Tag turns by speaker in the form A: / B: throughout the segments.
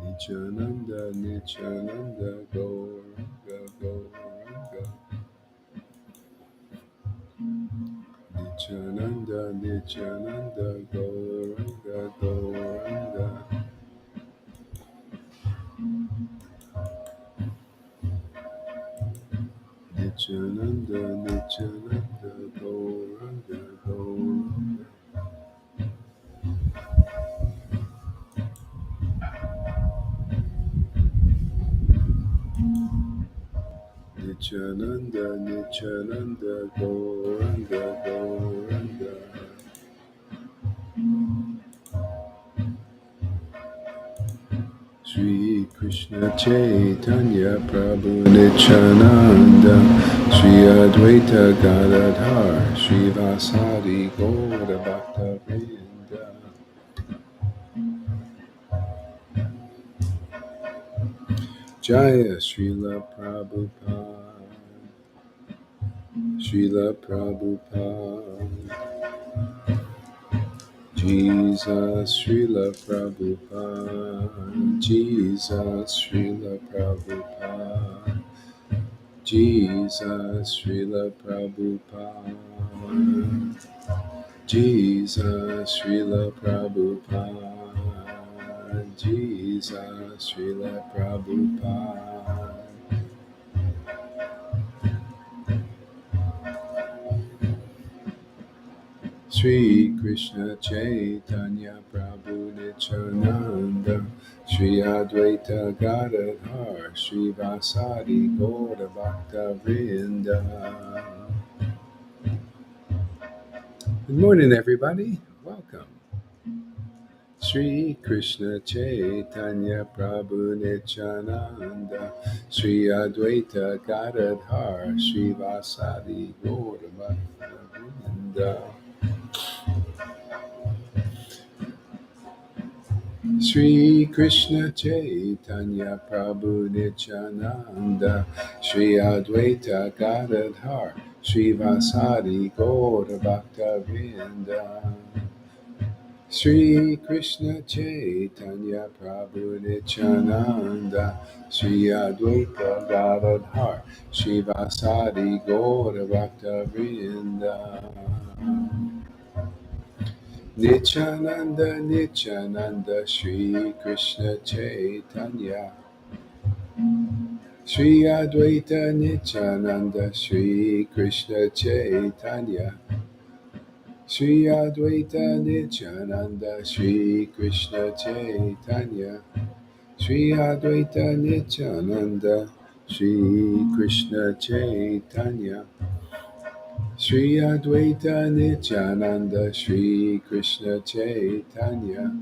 A: Nityananda, Nityananda, Gauranga, Gauranga. Nityananda, Nityananda, Gauranga, Gauranga. Nityananda, Nityananda, Gauranga, Gauranga. Nityananda, Nityananda, Gauranga, Gauranga. Shri Krishna Chaitanya Prabhu Nityananda, Shri Advaita Gadadhar, Shri Vasadi Gaura Bhakta Vrinda. Jaya Srila Prabhupada, Srila Prabhupada, Jesus Srila Prabhupada, Jesus Srila Prabhupada, Jesus Srila Prabhupada, Jesus Srila Prabhupada, Jesus Srila Prabhupada. Sri Krishna Chaitanya Prabhu Nityananda, Sri Advaita Gadadhar, Sri Vasadi Gaura Bhakta Vrinda. Good morning, everybody. Welcome. Sri Krishna Chaitanya Prabhu Nityananda, Sri Advaita Gadadhar, Sri Vasadi Gaura Bhakta Vrinda. Sri Krishna Chaitanya Prabhu Nityananda, Sri Advaita Gadadhar, Sri Vasadi Gaura Bhakta Vrinda. Sri Krishna Chaitanya Prabhu Nityananda, Sri Advaita Gadadhar, Sri Vasadi Gaura Bhakta Vrinda. Nityananda, Nityananda, Sri Krishna Chaitanya, Sri Advaita Nityananda, Sri Krishna Chaitanya, Sri Advaita Nityananda, Sri Krishna Chaitanya, Sri Advaita Nityananda, Sri Krishna Chaitanya, Sri Advaita Nityananda, Sri Krishna Chaitanya,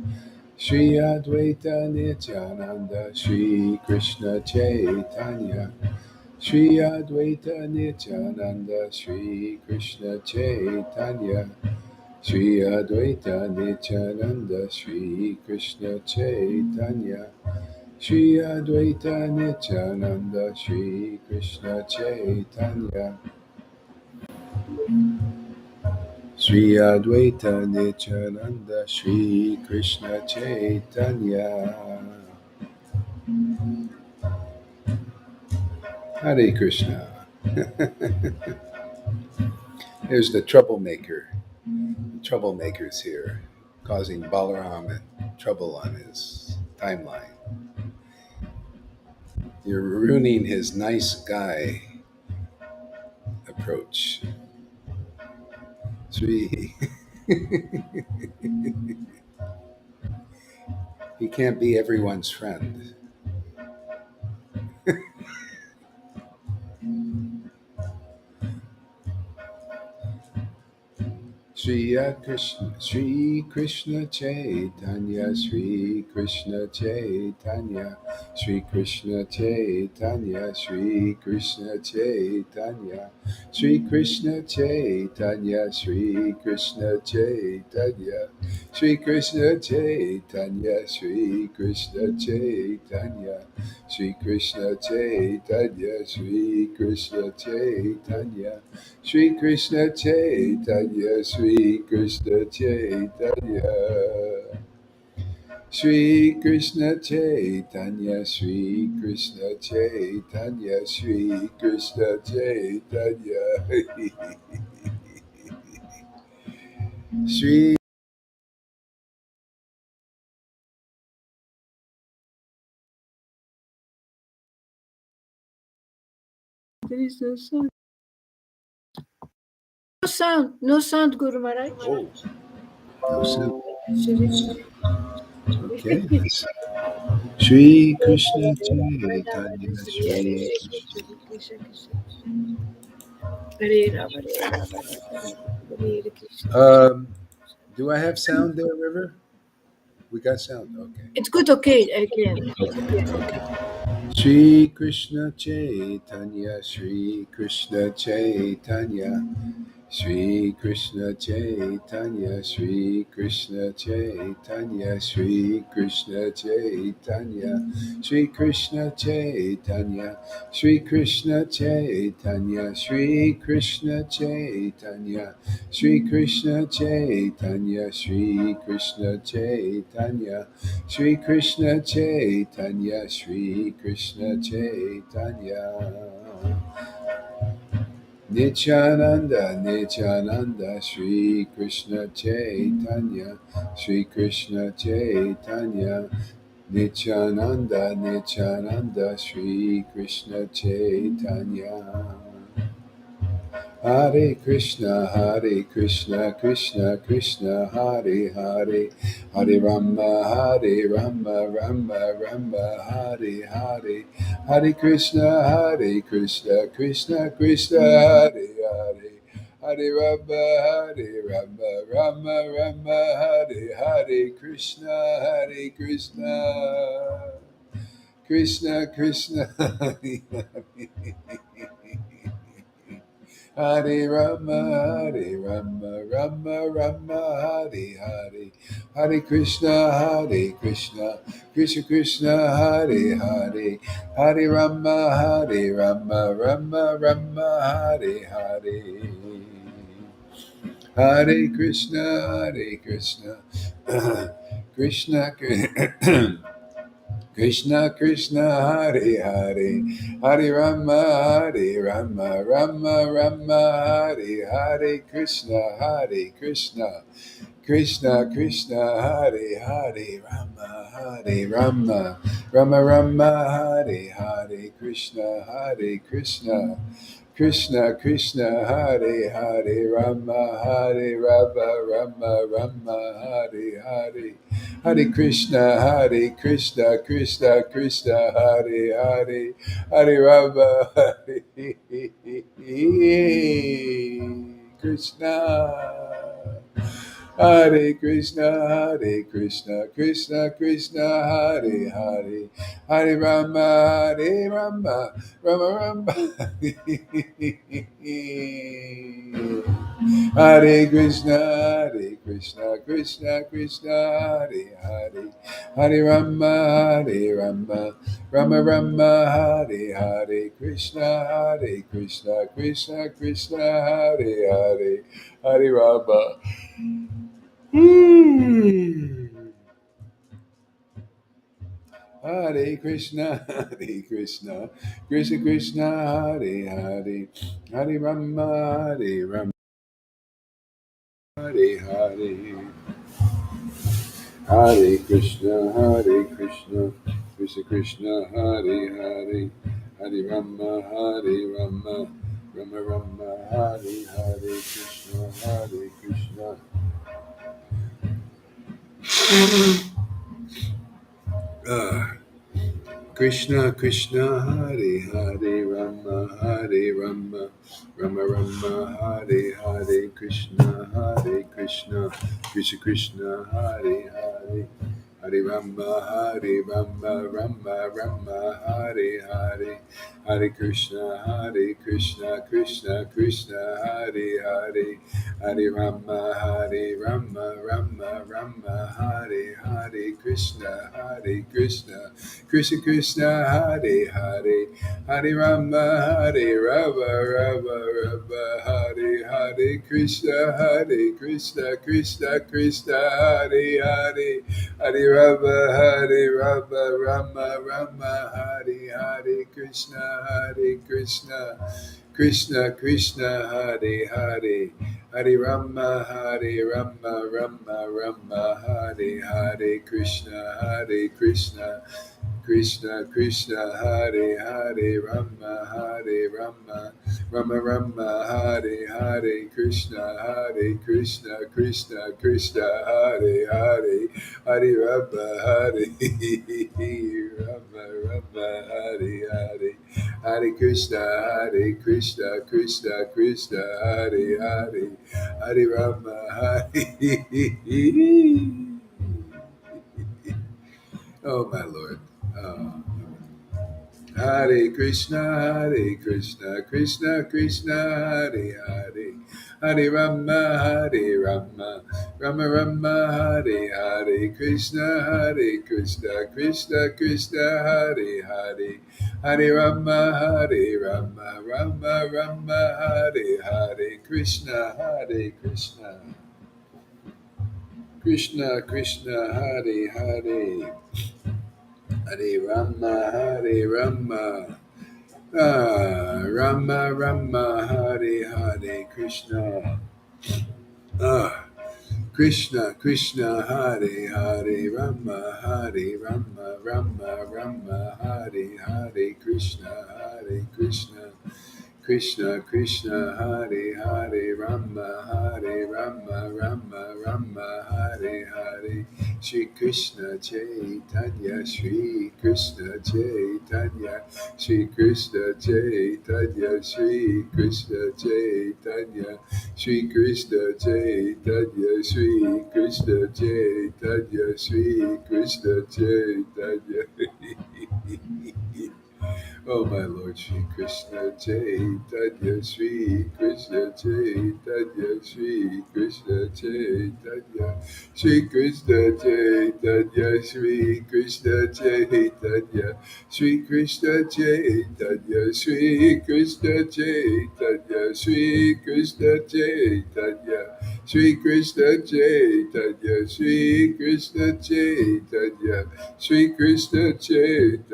A: Sri Advaita Nityananda, Sri Krishna Chaitanya, Sri Advaita Nityananda, Sri Krishna Chaitanya, Sri Advaita Nityananda, Sri Krishna Chaitanya, Sri Advaita Nityananda, Sri Krishna Chaitanya, Sri Advaita Nityananda, Sri Krishna Chaitanya. Hare Krishna. There's the troublemaker. The troublemaker's here, causing Balaram and trouble on his timeline. You're ruining his nice guy approach. Sri. He can't be everyone's friend. Sri Krishna Chaitanya, Sri Krishna Chaitanya, Sri Krishna Chaitanya, Sri Krishna Chaitanya, Sri Krishna Chaitanya, Sri Krishna Chaitanya, Sri Krishna Chaitanya, Sri Krishna Chaitanya, Sri Krishna Chaitanya, Sri Krishna Chaitanya, Sri Krishna Chaitanya, Sri Shri Krishna Chaitanya, Shri Krishna Chaitanya, Shri Krishna Chaitanya, Shri Krishna Chaitanya. Shri
B: There is no sound. No sound. No sound, Guru Maharaj.
A: Oh, no sound.
B: Shri
A: Okay. Shri Krishna Chaitanya, Shri Krishna. Do I have sound there, River? We got sound. Okay.
B: It's good, okay, again.
A: Okay. Shri Krishna Chaitanya, Shri Krishna Chaitanya, Shri Krishna Chaitanya, Shri Krishna Chaitanya, Shri Krishna Chaitanya, Shri Krishna Chaitanya, Shri Krishna Chaitanya, Shri Krishna Chaitanya, Shri Krishna Chaitanya, Shri Krishna Chaitanya, Shri Krishna Chaitanya, Shri Krishna Chaitanya. Nityananda, Nityananda, Shri Krishna Chaitanya, Shri Krishna Chaitanya, Nityananda, Nityananda, Shri Krishna Chaitanya. Hare Krishna, Krishna Krishna, Hare Hare, Hare Rama, Rama Rama, Hare Hare, Hare Krishna, Krishna Krishna, Hare Hare, Hare Rama, Rama Rama, Hare Hare Krishna, Krishna Krishna, Hare Hare. Hare Rama, Rama Rama, Hare Hare, Hare Krishna, Krishna Krishna, Hare Hare, Hare Rama, Rama Rama, Hare Hare. Hare Krishna, Krishna Krishna Krishna, Hare Hare, Hare Rama, Rama Rama, Hare Hare Krishna, Krishna Krishna, Hare Hare, Rama, Rama Rama, Hare Hare Krishna, Krishna, Hare Hare, Rama Rama, Hare Hare. Hare Krishna, Krishna, Hare Hare, Hare Rama, Hare Krishna. Hare Krishna, Krishna Krishna, Hare Hare, Hare Rama, Rama Rama, Hare Krishna, Krishna Krishna, Hare Hare, Hare Rama, Rama Rama, Hare Hare Krishna, Krishna Krishna, Hare Hare, Hare Rama. Hare Krishna, Krishna Krishna, Hare Hare, Hare Rama, Hare Hare. Hare Krishna, Krishna Krishna, Hare Hare, Hare Rama, Rama Rama, Hare Hare Krishna, Krishna. Krishna Krishna, Hare Hare, Rama Rama, Rama Rama, Hare Hare, Krishna Krishna, Krishna Krishna, Hare Hare, Hare Rama, Rama Rama, Hare Hare, Hare Krishna, Krishna Krishna, Hare Hare, Hare Rama, Rama Rama, Hare Hare, Krishna, Hare Krishna, Krishna Krishna, Hare Hare, Hare Rama, Hare Rama, Rama Rama, Hare Hare Krishna, Hare Krishna, Krishna Krishna, Hare Hare, Hare Rama, Hare Rama, Rama Rama, Hare Hare Krishna, Hare Krishna, Krishna Krishna, Hare Hare, Hare Rama, Hare Rama, Rama Rama, Hare Hare Krishna, Hare Krishna, Krishna Krishna, Hare Hare, Rama Hare Rama, Rama Rama, Hare Hare, Krishna Hare Krishna, Krishna Krishna, Hare Hare, Hare Rama, Hare Rama Rama, Hare Hare, Hare Krishna, Hare Krishna, Krishna Krishna, Hare Hare, Hare Rama, Hare. Oh my Lord. Oh. Hare Krishna, Hare Krishna, Krishna Krishna, Hare Hare, Hare Rama, Hare Rama, Rama Rama, Hare Hare, Krishna, Hare Krishna, Krishna Krishna, Hare Hare, Hare Rama, Hare Rama, Rama Rama, Hare Hare, Krishna, Hare Krishna, Krishna Krishna, Hare Hare, Hare Rama, Hare Rama. Rama Rama, Hare Hare Krishna. Krishna Krishna, Hare Hare, Rama Hare Rama, Rama Rama, Hare Hare Krishna, Hare Krishna, Krishna Krishna, Hare Hare, Rama Hare Rama, Rama Rama, Hare Hare, Shri Krishna Chaitanya, Shri Krishna Chaitanya, Shri Krishna Chaitanya, Shri Krishna Chaitanya, Shri Krishna Chaitanya, Shri Krishna Chaitanya, Shri Krishna Chaitanya. Oh my Lord, Shri Krishna Chaitanya, Shri Krishna Chaitanya, Shri Krishna Chaitanya, Shri Krishna Chaitanya, Shri Krishna Chaitanya, Shri Krishna Chaitanya, Shri Krishna Chaitanya, Shri Krishna Chaitanya, Shri Krishna Chaitanya, Shri Krishna Chaitanya, Shri Krishna Chaitanya.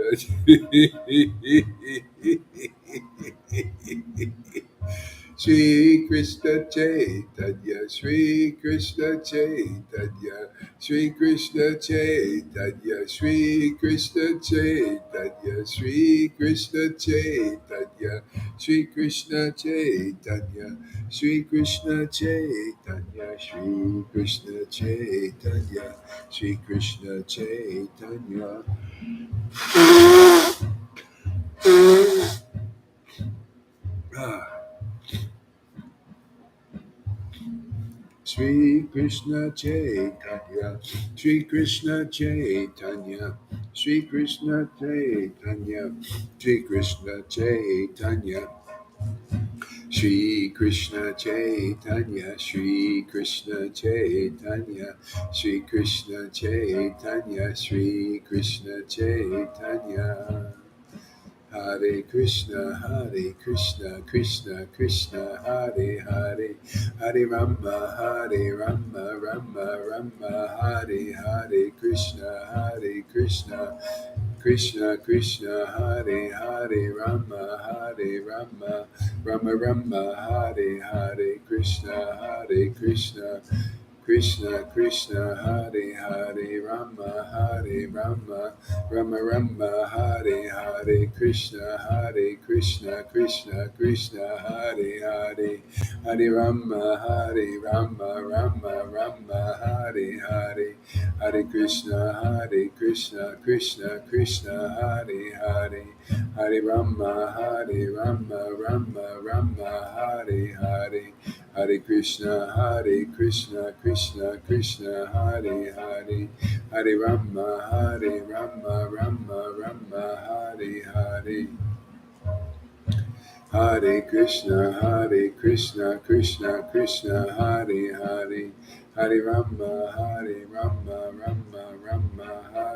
A: Shri Krishna Chaitanya, Shri Krishna Chaitanya, Shri Krishna Chaitanya, Shri Krishna Chaitanya, Shri Krishna Chaitanya, Shri Krishna Chaitanya, Shri Krishna Chaitanya, Shri Krishna Chaitanya, Shri Krishna Chaitanya. Shri Krishna Chaitanya, Shri Krishna Chaitanya, Shri Krishna Chaitanya, Shri Krishna Chaitanya, Shri Krishna Chaitanya, Shri Krishna Chaitanya, Shri Krishna Chaitanya, Shri Krishna Chaitanya. Hare Krishna, Krishna Krishna, Hare Hare, Hare Rama, Hare Rama, Rama Rama, Hare Hare, Krishna, Krishna, Krishna Krishna, Hare Hare, Rama, Hare Rama, Rama Rama, Hare Hare, Krishna, Krishna. Krishna Krishna, Hare Hare, Rama Hare Rama, Rama Rama, Hare Hare, Krishna, Krishna Krishna Krishna, Hare Hare, Hare Rama, Hare Rama, Rama Rama, Hare Hare, Hare Krishna, Krishna Krishna Krishna, Hare Hare, Hare Rama, Hare Rama, Rama Rama, Hare Hare, Hare Krishna, Krishna Krishna, Hare Hare, Hare Rama, Rama Rama, Hare Hare. Hare Krishna, Krishna Krishna, Hare Hare, Hare Rama, Rama Rama,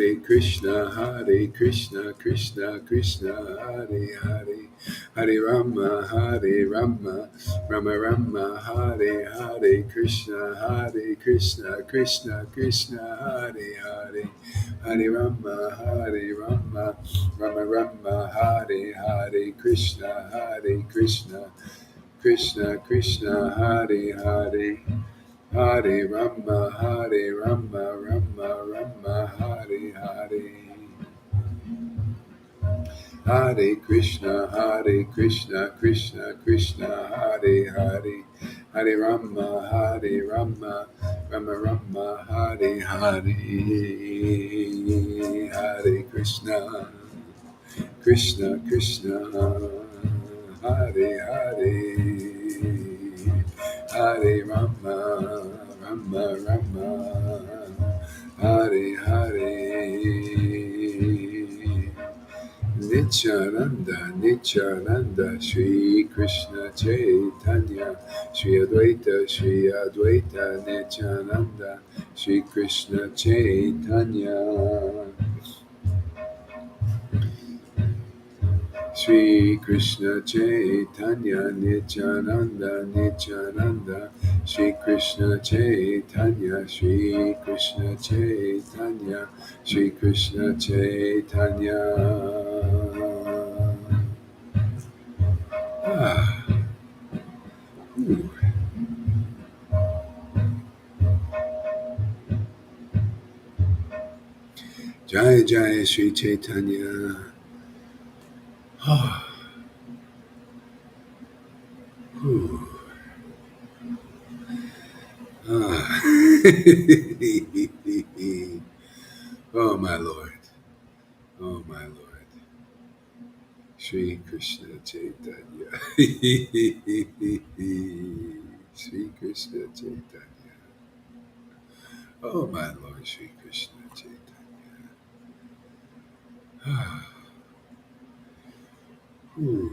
A: Hare Krishna, Krishna Krishna, Hare Hare, Hare Rama, Rama Rama, Hare Hare, Krishna, Krishna Krishna, Hare Hare, Hare Rama, Rama Rama, Hare Hare, Krishna, Krishna Krishna, Hare Hare. Hare Rama, Rama Rama, Hare Hare. Hare Krishna, Krishna Krishna, Hare Hare. Hare Rama, Rama Rama, Hare Hare. Hare Krishna, Krishna, Hare Hare. Hare Rama, Hare Hare. Nityananda, Shri Krishna Chaitanya, Shri Advaita, Nityananda, Shri Krishna Chaitanya. Shri Krishna Chaitanya, Nityananda, Shri Krishna Chaitanya, Shri Krishna Chaitanya, Shri Krishna Chaitanya. Ah, ooh. Jai Jai Shri Chaitanya. Ah, ooh. Ah. Oh my Lord, oh my Lord. Shri Krishna Chaitanya. Shri Krishna Chaitanya. Oh my Lord, Shri Krishna Chaitanya. Ooh.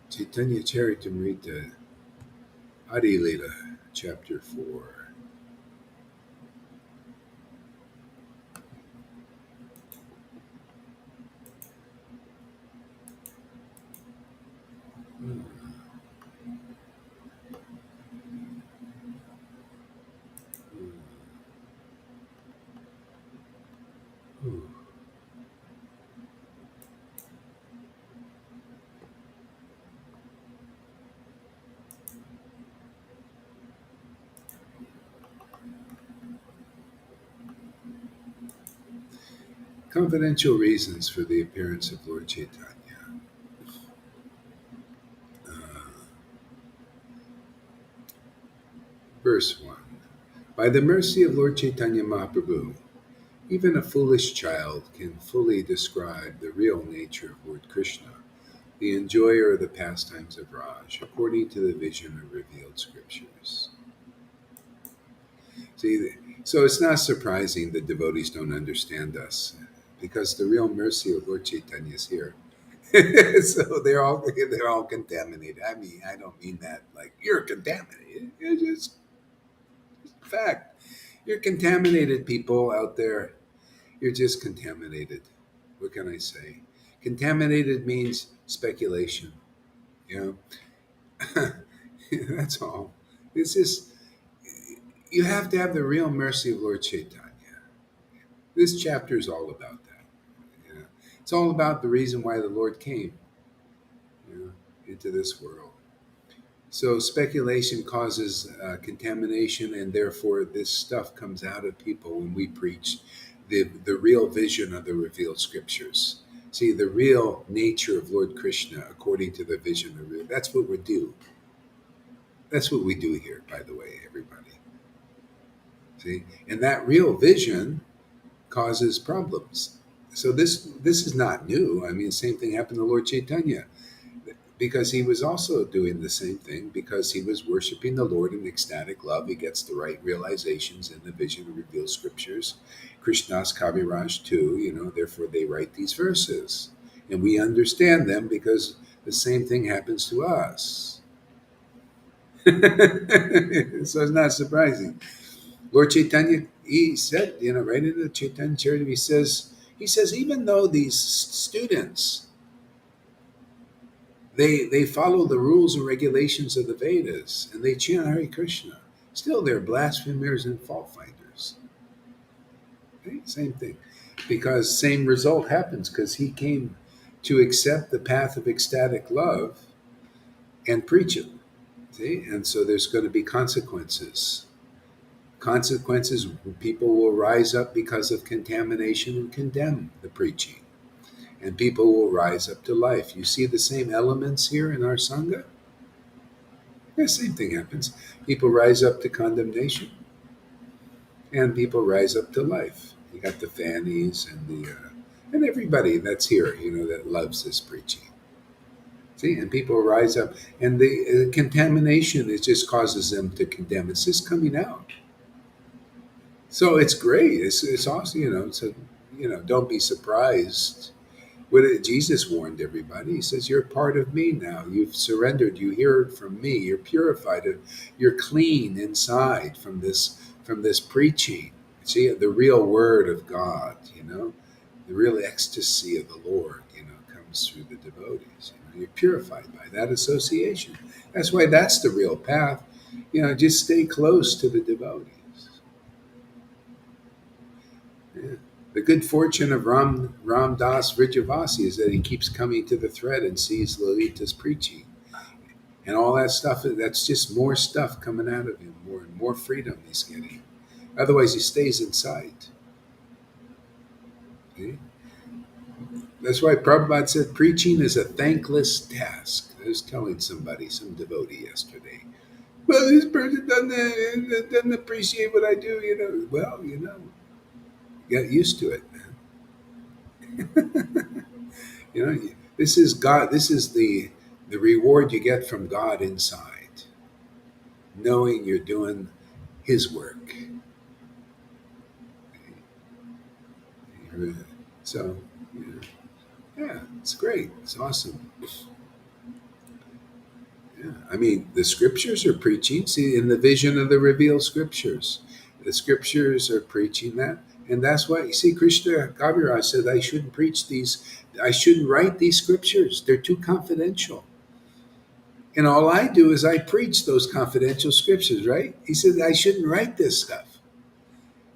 A: Chaitanya Charitamrita, Adi Lila, Chapter 4. Ooh. Ooh. Confidential reasons for the appearance of Lord Chaitanya. Uh, Verse 1. By the mercy of Lord Chaitanya Mahaprabhu, even a foolish child can fully describe the real nature of Lord Krishna, the enjoyer of the pastimes of Raj, according to the vision of revealed scriptures. See, so it's not surprising that devotees don't understand us, because the real mercy of Lord Chaitanya is here. So they're all contaminated. I mean, I don't mean that like you're contaminated. It's just fact. You're contaminated, people out there. You're just contaminated. What can I say? Contaminated means speculation. You know, that's all. It's just you have to have the real mercy of Lord Chaitanya. This chapter is all about that. You know? It's all about the reason why the Lord came, you know, into this world. So speculation causes contamination, and therefore this stuff comes out of people when we preach the real vision of the revealed scriptures. See, the real nature of Lord Krishna according to the vision of that's what we do. That's what we do here, by the way, everybody. See, and that real vision causes problems. So this is not new. I mean, same thing happened to Lord Chaitanya, because he was also doing the same thing because he was worshiping the Lord in ecstatic love. He gets the right realizations in the vision of revealed scriptures. Krishna's Kaviraj too, therefore they write these verses. And we understand them because the same thing happens to us. So it's not surprising. Lord Chaitanya, he said, right in the Chaitanya Charitamrita, he says, even though these students, they follow the rules and regulations of the Vedas and they chant Hare Krishna, still they're blasphemers and fault finders. Right? Same thing. Because same result happens because he came to accept the path of ecstatic love and preach it. See? And so there's going to be consequences. Consequences, people will rise up because of contamination and condemn the preaching. And people will rise up to life. You see the same elements here in our Sangha? The same thing happens. People rise up to condemnation and people rise up to life. You got the fannies and and everybody that's here, that loves this preaching. See, and people rise up, and the contamination it just causes them to condemn. It's just coming out. So it's great. It's awesome. So don't be surprised. Jesus warned everybody. He says, "You're part of me now. You've surrendered. You hear it from me. You're purified. You're clean inside from this preaching. See the real word of God. The real ecstasy of the Lord. Comes through the devotees. You're purified by that association. That's why that's the real path. Just stay close to the devotees." Yeah. The good fortune of Ram Das Vrijavasi is that he keeps coming to the thread and sees Lalita's preaching. And all that stuff, that's just more stuff coming out of him, more and more freedom he's getting. Otherwise, he stays inside. Okay? That's why Prabhupada said preaching is a thankless task. I was telling somebody, some devotee yesterday, well, this person doesn't appreciate what I do. Well, get used to it. You know, this is God. This is the reward you get from God inside, knowing you're doing His work. So, yeah, it's great. It's awesome. Yeah, I mean, the scriptures are preaching. See, in the vision of the revealed scriptures, the scriptures are preaching that, and that's why you see, Krishna Kaviraj said, "I shouldn't preach these. I shouldn't write these scriptures. They're too confidential." And all I do is I preach those confidential scriptures, right? He said I shouldn't write this stuff.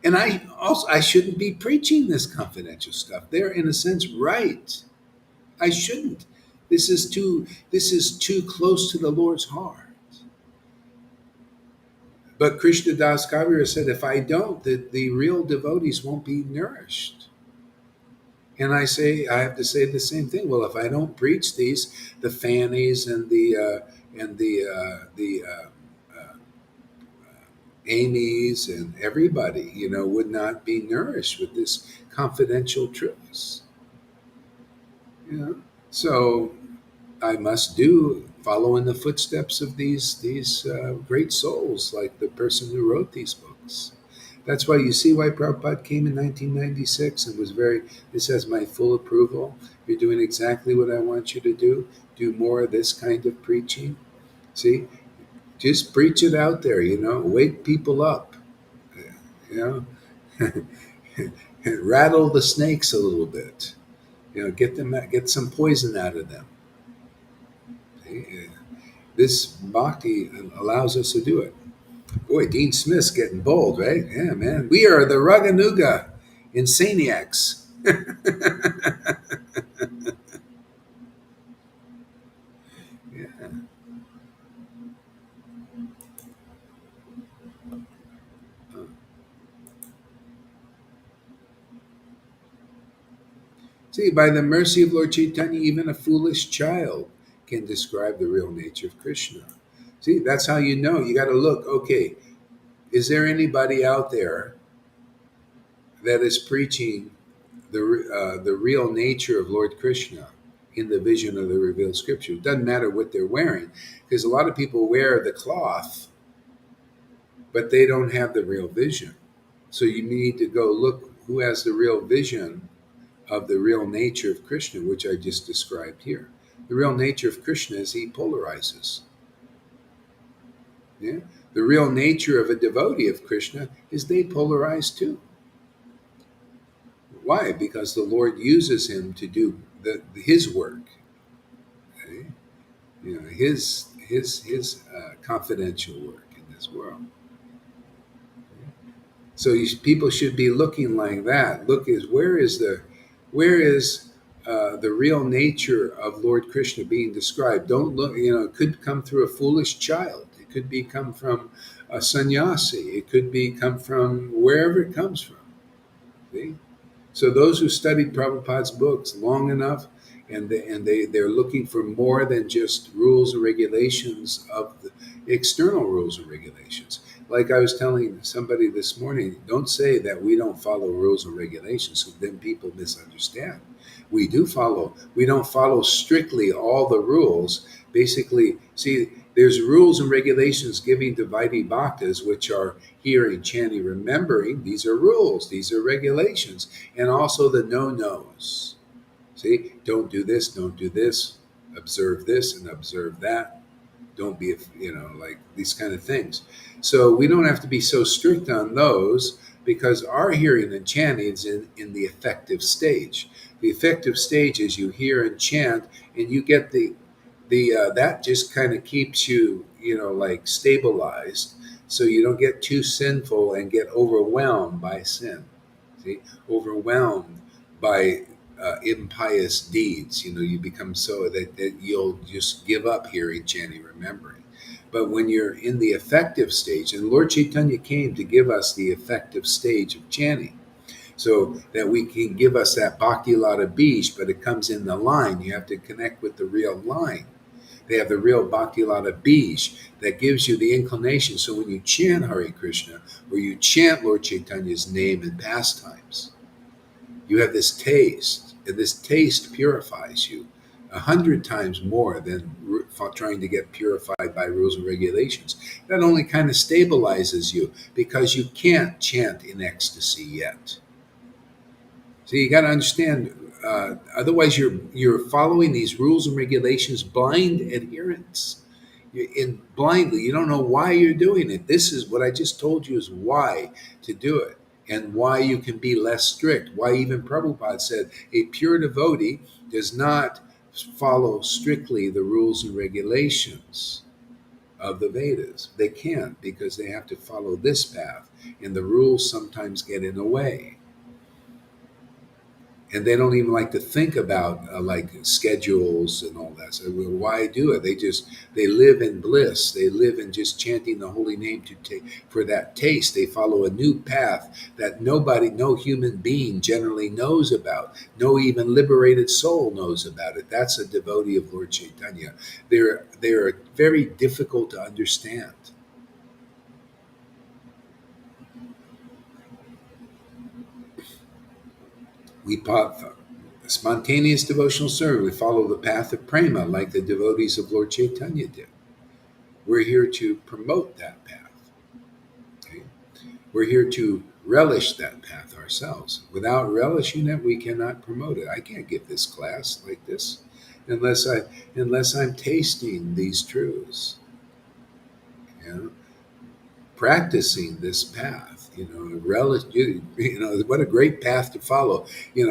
A: And I shouldn't be preaching this confidential stuff. They're in a sense right. I shouldn't. This is too close to the Lord's heart. But Krishna Das Kaviraj said if I don't, the real devotees won't be nourished. And I have to say the same thing. Well, if I don't preach these, the fannies and the Amy's and everybody, would not be nourished with this confidential truths. So I must follow in the footsteps of these great souls, like the person who wrote these books. That's why you see why Prabhupada came in 1996 and was this has my full approval. You're doing exactly what I want you to do. Do more of this kind of preaching. See, just preach it out there, wake people up, you know, rattle the snakes a little bit, get some poison out of them. See? This bhakti allows us to do it. Boy, Dean Smith's getting bold, right? Yeah, man. We are the Raganuga Insaniacs. Yeah. See, by the mercy of Lord Chaitanya, even a foolish child can describe the real nature of Krishna. See, that's how you know. You got to look, okay, is there anybody out there that is preaching the real nature of Lord Krishna in the vision of the revealed scripture? It doesn't matter what they're wearing, because a lot of people wear the cloth, but they don't have the real vision. So you need to go look who has the real vision of the real nature of Krishna, which I just described here. The real nature of Krishna is he polarizes. Yeah. The real nature of a devotee of Krishna is they polarize too. Why? Because the Lord uses him to do his work, okay? His confidential work in this world. So people should be looking like that. Where is the real nature of Lord Krishna being described? Don't look. It could come through a foolish child. It could be come from a sannyasi. It could be come from wherever it comes from. See? So those who studied Prabhupada's books long enough, they're looking for more than just rules and regulations of the external rules and regulations. Like I was telling somebody this morning, don't say that we don't follow rules and regulations, so then people misunderstand. We do follow. We don't follow strictly all the rules. Basically, see, there's rules and regulations giving to Vaidhi Bhaktas, which are hearing, chanting, remembering. These are rules. These are regulations, and also the no-nos. See, don't do this, observe this and observe that. Don't be, like these kind of things. So we don't have to be so strict on those because our hearing and chanting is in the effective stage. The effective stage is you hear and chant and you get the that just kind of keeps you, like stabilized so you don't get too sinful and get overwhelmed by sin. See, overwhelmed by impious deeds. You become so that you'll just give up hearing, chanting, remembering. But when you're in the effective stage, and Lord Chaitanya came to give us the effective stage of chanting, so that we can give us that bhakti lata bij, but it comes in the line. You have to connect with the real line. They have the real bhakti lata bij that gives you the inclination. So when you chant Hare Krishna or you chant Lord Chaitanya's name and pastimes, you have this taste, and this taste purifies you 100 times more than trying to get purified by rules and regulations. That only kind of stabilizes you because you can't chant in ecstasy yet. So you got to understand. Otherwise, you're following these rules and regulations, blind adherence. You're in blindly. You don't know why you're doing it. This is what I just told you is why to do it, and why you can be less strict. Why even Prabhupada said a pure devotee does not follow strictly the rules and regulations of the Vedas. They can't because they have to follow this path, and the rules sometimes get in the way, and they don't even like to think about like schedules and all that. So well, why do it? They live in bliss. They live in just chanting the holy name to take for that taste. They follow a new path that no human being generally knows about. No even liberated soul knows about it. That's a devotee of Lord Chaitanya. They're very difficult to understand. We spontaneous devotional service. We follow the path of prema like the devotees of Lord Chaitanya did. We're here to promote that path. Okay? We're here to relish that path ourselves. Without relishing it, we cannot promote it. I can't give this class like this unless I'm tasting these truths. Practicing this path, relish. What a great path to follow.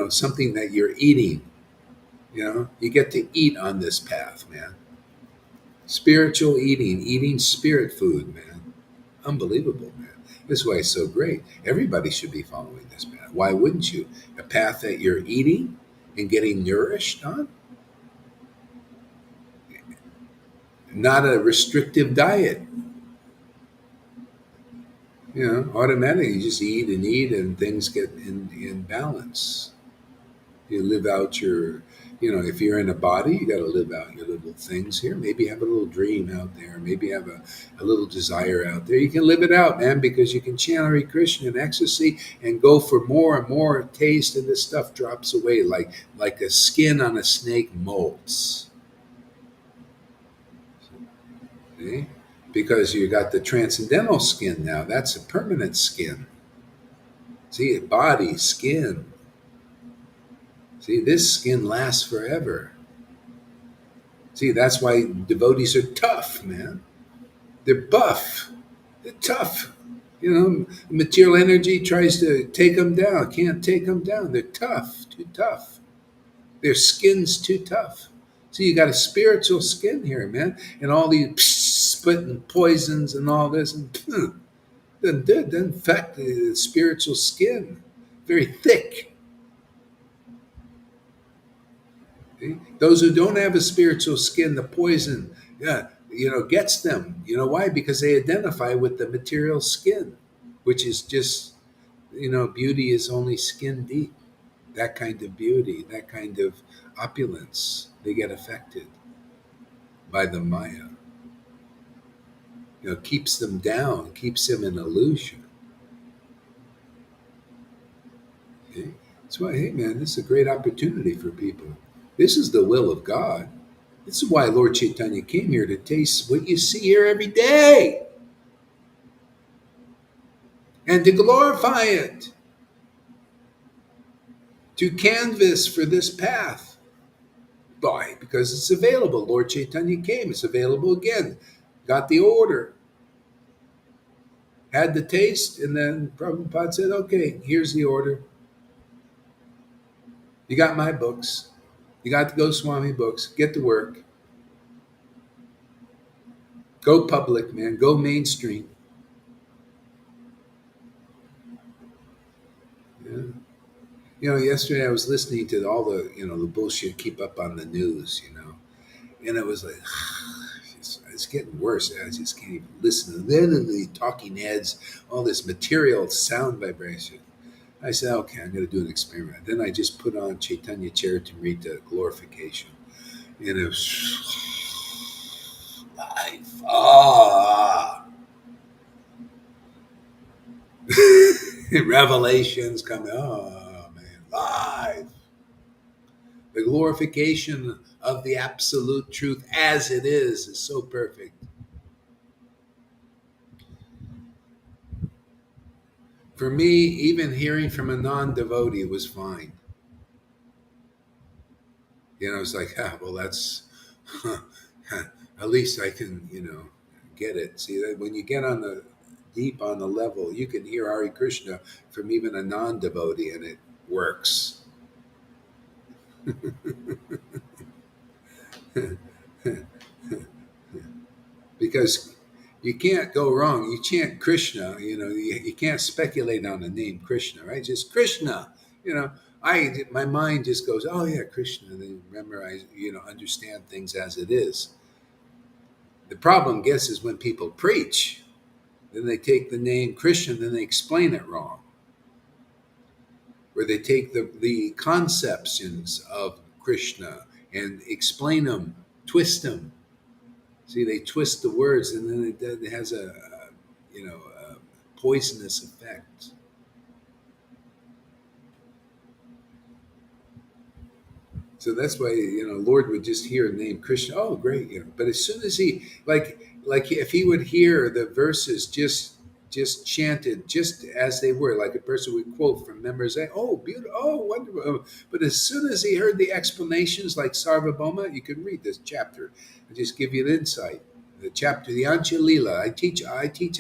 A: Something that you're eating. You get to eat on this path, man. Spiritual eating spirit food, man. Unbelievable, man. This way is so great. Everybody should be following this path. Why wouldn't you? A path that you're eating and getting nourished on, not a restrictive diet. Automatically you just eat and eat and things get in balance. You live out if you're in a body, you got to live out your little things here. Maybe have a little dream out there. Maybe have a little desire out there. You can live it out, man, because you can chant Hare Krishna in ecstasy and go for more and more taste, and this stuff drops away like a skin on a snake molts. See? Because you got the transcendental skin now. That's a permanent skin. See, body, skin. See, this skin lasts forever. See, that's why devotees are tough, man. They're buff. They're tough. You know, material energy tries to take them down. Can't take them down. They're tough. Too tough. Their skin's too tough. So you got a spiritual skin here, man, and all these spitting poisons and all this, and doesn't affect the spiritual skin. Very thick. See? Those who don't have a spiritual skin, the poison, yeah, gets them. You know why? Because they identify with the material skin, which is just, beauty is only skin deep. That kind of beauty, that kind of opulence, they get affected by the Maya. Keeps them down, keeps them in illusion. Okay? That's why, hey man, this is a great opportunity for people. This is the will of God. This is why Lord Caitanya came here to taste what you see here every day and to glorify it, to canvas for this path. Why? Because it's available. Lord Caitanya came, it's available again. Got the order, had the taste, and then Prabhupada said, okay, here's the order. You got my books. You got the Goswami books. Get to work. Go public, man. Go mainstream. Yeah. Yesterday I was listening to all the bullshit keep up on the news, and it was like, it's getting worse. I just can't even listen to the talking heads, all this material sound vibration. I said, okay, I'm going to do an experiment. Then I just put on Chaitanya Charitamrita Glorification. And it was life. Revelations coming. Oh, man. Life. The glorification of the absolute truth as it is so perfect. For me, even hearing from a non-devotee was fine. It's like, well, that's at least I can, get it. See that when you get on the deep on the level, you can hear Hare Krishna from even a non-devotee, and it works. Because you can't go wrong. You chant Krishna, you can't speculate on the name Krishna, right? Just Krishna, my mind just goes, oh yeah, Krishna. And then memorize, understand things as it is. The problem, guess, is when people preach, then they take the name Krishna, then they explain it wrong. Where they take the conceptions of Krishna and explain them, twist them. See, they twist the words, and then it has a poisonous effect. So that's why Lord would just hear the name Krishna. Oh, great! But as soon as he like if he would hear the verses just chanted just as they were, like a person would quote from memory, say, "Oh, beautiful! Oh, wonderful!" But as soon as he heard the explanations, like Sarvabhauma, you can read this chapter. I just give you an insight. The chapter, the Ancha Lila. I teach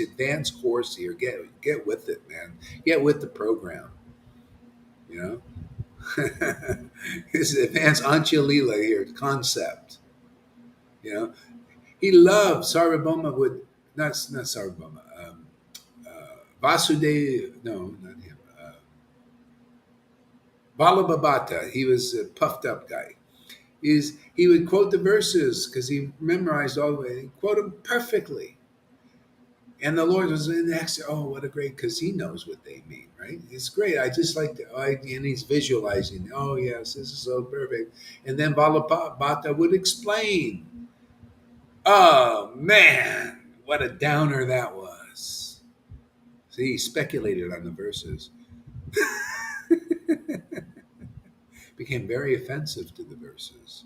A: advanced course here. Get with it, man. Get with the program. You know. His advanced Ancha Lila here concept. He loved Sarvabhauma would not Sarvabhauma. Vasudeva, no, not him. Balabhabata, he was a puffed up guy. He would quote the verses because he memorized all the way. He quote them perfectly. And the Lord was in next. Oh, what a great! Because He knows what they mean, right? It's great. I just like to. And He's visualizing. Oh yes, this is so perfect. And then Balabhata would explain. Oh man, what a downer that was. See, he speculated on the verses. Became very offensive to the verses.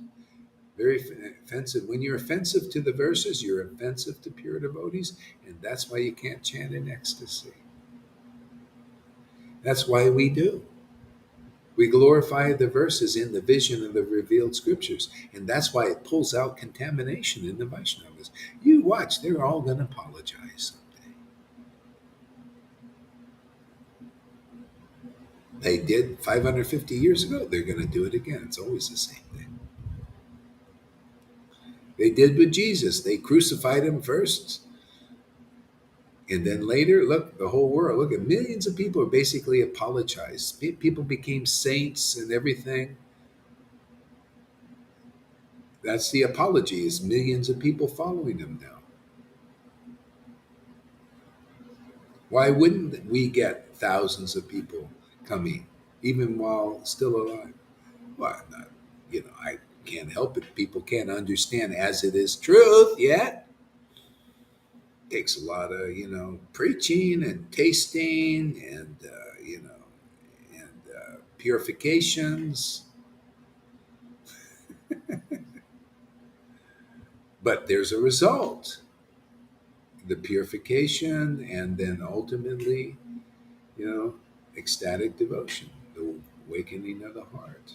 A: Very offensive. When you're offensive to the verses, you're offensive to pure devotees, and that's why you can't chant in ecstasy. That's why we do. We glorify the verses in the vision of the revealed scriptures. And that's why it pulls out contamination in the Vaishnavas. You watch, they're all going to apologize someday. They did 550 years ago. They're going to do it again. It's always the same thing. They did with Jesus. They crucified him first. And then later, look, the whole world, look at millions of people are basically apologized. People became saints and everything. That's the apology, is millions of people following him now. Why wouldn't we get thousands of people coming, even while still alive? Well, I'm not, I can't help it. People can't understand as it is truth yet. Takes a lot of, preaching and tasting and, purifications. But there's a result, the purification, and then ultimately, ecstatic devotion, the awakening of the heart.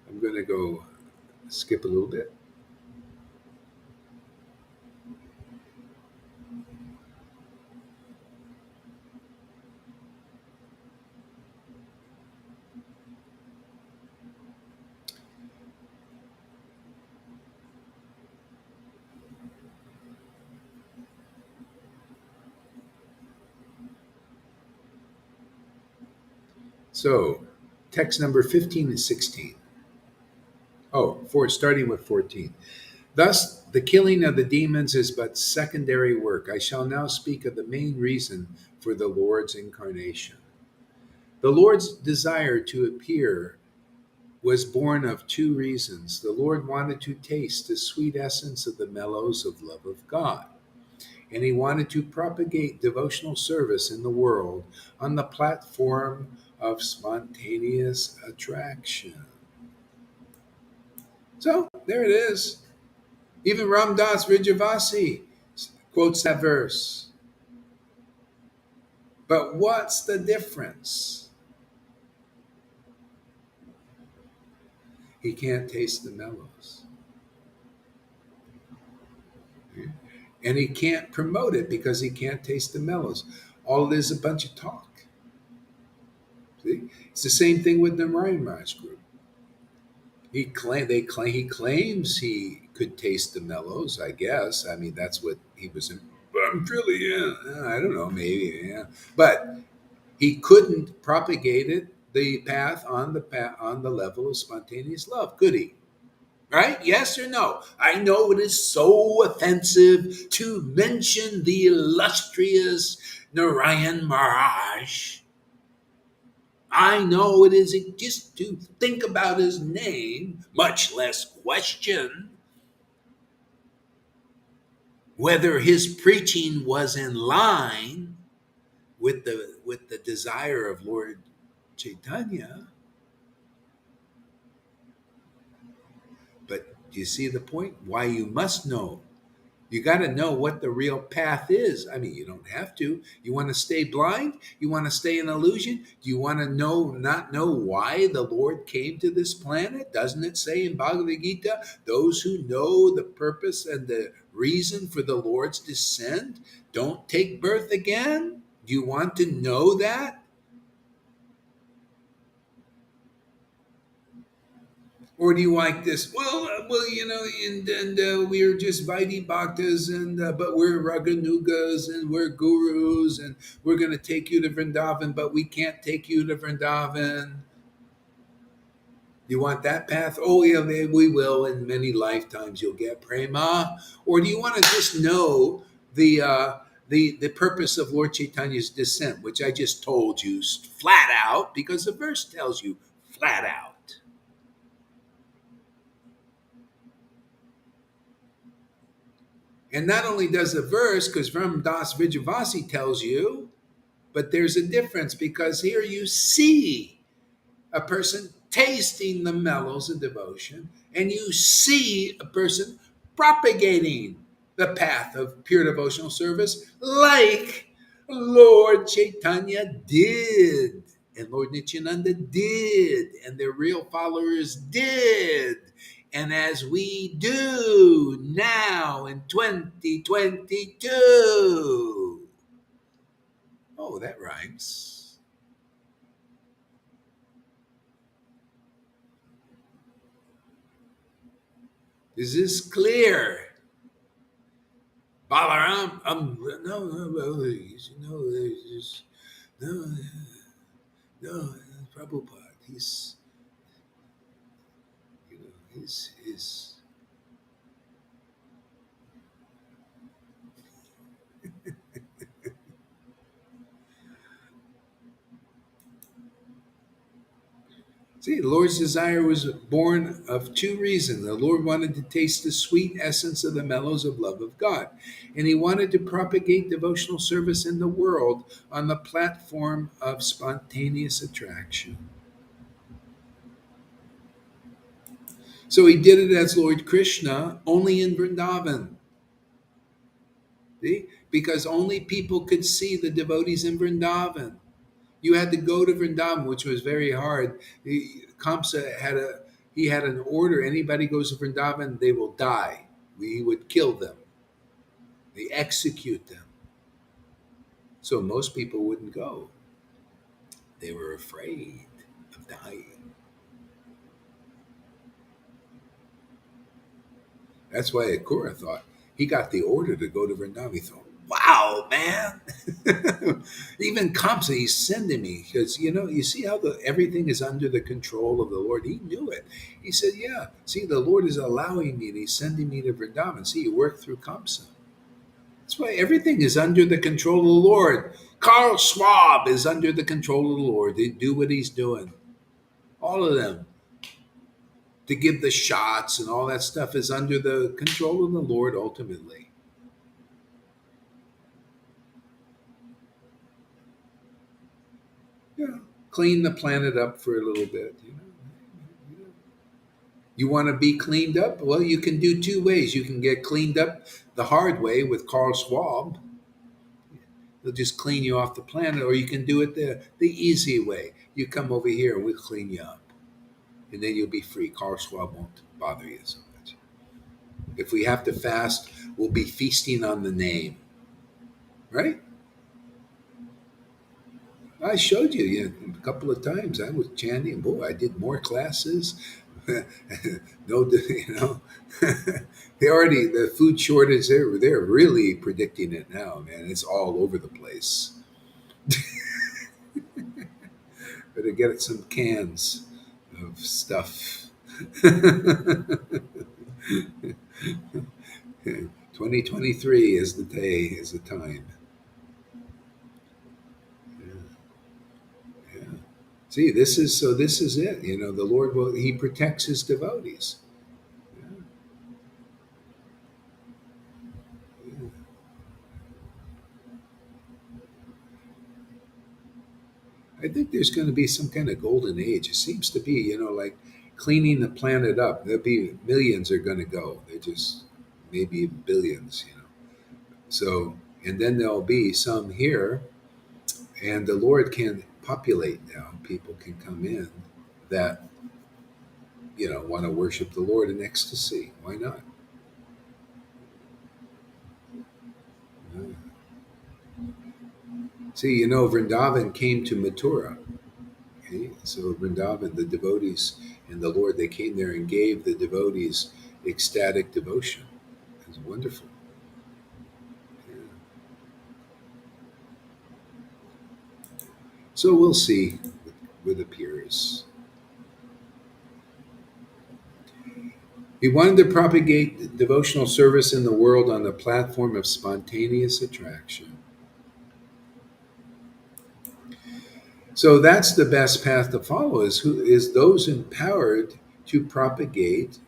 A: I'm going to go skip a little bit. So, text number 15 and 16. Starting with 14. Thus, the killing of the demons is but secondary work. I shall now speak of the main reason for the Lord's incarnation. The Lord's desire to appear was born of two reasons. The Lord wanted to taste the sweet essence of the mellows of love of God, and he wanted to propagate devotional service in the world on the platform of spontaneous attraction. So there it is. Even Ramdas Vijayavasi quotes that verse. But what's the difference? He can't taste the mellows. And he can't promote it because he can't taste the mellows. All it is a bunch of talk. See? It's the same thing with the Ryan Raj group. He claims he could taste the mellows, I guess. I mean, that's what he was in. But I'm really, I don't know, maybe, yeah. But he couldn't propagate it, the path on the level of spontaneous love, could he? Right? Yes or no? I know it is so offensive to mention the illustrious Narayan Maharaj. I know it is just to think about his name, much less question whether his preaching was in line with the desire of Lord Caitanya. But do you see the point? Why you must know. You got to know what the real path is. I mean, you don't have to. You want to stay blind? You want to stay in illusion? Do you want to not know why the Lord came to this planet? Doesn't it say in Bhagavad Gita, those who know the purpose and the reason for the Lord's descent don't take birth again? Do you want to know that? Or do you like this? And we're just Vaidhi Bhaktas, but we're Raganugas and we're gurus, and we're going to take you to Vrindavan, but we can't take you to Vrindavan. You want that path? Oh, yeah, maybe we will. In many lifetimes, you'll get prema. Or do you want to just know the purpose of Lord Chaitanya's descent, which I just told you flat out, because the verse tells you flat out. And not only does the verse, because Ram Das Vijayavasi tells you, but there's a difference because here you see a person tasting the mellows of devotion, and you see a person propagating the path of pure devotional service like Lord Caitanya did, and Lord Nityananda did, and their real followers did, and as we do now in 2022. Oh, that rhymes. Is this clear? Balaram, no, there's just, no, no, Prabhupada, he's. See, the Lord's desire was born of two reasons. The Lord wanted to taste the sweet essence of the mellows of love of God, and He wanted to propagate devotional service in the world on the platform of spontaneous attraction. So He did it as Lord Krishna only in Vrindavan. See? Because only people could see the devotees in Vrindavan. You had to go to Vrindavan, which was very hard. Kamsa had an order: anybody goes to Vrindavan, they will die. We would kill them. They execute them. So most people wouldn't go. They were afraid of dying. That's why Akura thought he got the order to go to Vrindavan. He thought, "Wow, man!" Even Kamsa, he's sending me because you see how everything is under the control of the Lord. He knew it. He said, "Yeah, see, the Lord is allowing me, and He's sending me to Vrindavan. See, you work through Kamsa. That's why everything is under the control of the Lord. Carl Schwab is under the control of the Lord. They do what he's doing. All of them." To give the shots and all that stuff is under the control of the Lord ultimately. Yeah. Clean the planet up for a little bit. You want to be cleaned up? Well, you can do two ways. You can get cleaned up the hard way with Carl Schwab. They'll just clean you off the planet, or you can do it the easy way. You come over here and we'll clean you up. And then you'll be free. Carl Schwab won't bother you so much. If we have to fast, we'll be feasting on the name. Right? I showed you, a couple of times. I was chanting. Boy, I did more classes. No, they already the food shortage. They're really predicting it now, man. It's all over the place. Better get some cans of stuff. 2023 is the day, is the time. Yeah, yeah. See, this is it. The Lord He protects His devotees. Yeah, yeah. I think there's going to be some kind of golden age. It seems to be, like cleaning the planet up. There'll be millions are going to go. They're just maybe billions. So, and then there'll be some here, and the Lord can populate now. People can come in that want to worship the Lord in ecstasy. Why not? Yeah. See, Vrindavan came to Mathura. Okay? So Vrindavan, the devotees and the Lord, they came there and gave the devotees ecstatic devotion. It was wonderful. Yeah. So we'll see what appears. He wanted to propagate devotional service in the world on the platform of spontaneous attraction. So that's the best path to follow is those empowered to propagate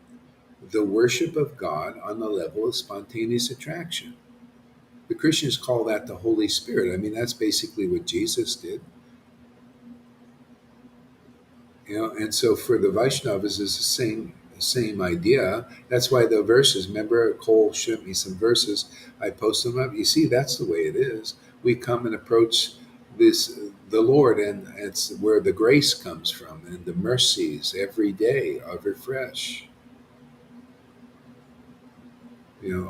A: the worship of God on the level of spontaneous attraction. The Christians call that the Holy Spirit. I mean, that's basically what Jesus did. And so for the Vaishnavas is the same idea. That's why the verses, remember Cole sent me some verses, I post them up. You see, that's the way it is. We come and approach this the Lord, and it's where the grace comes from, and the mercies every day are refresh.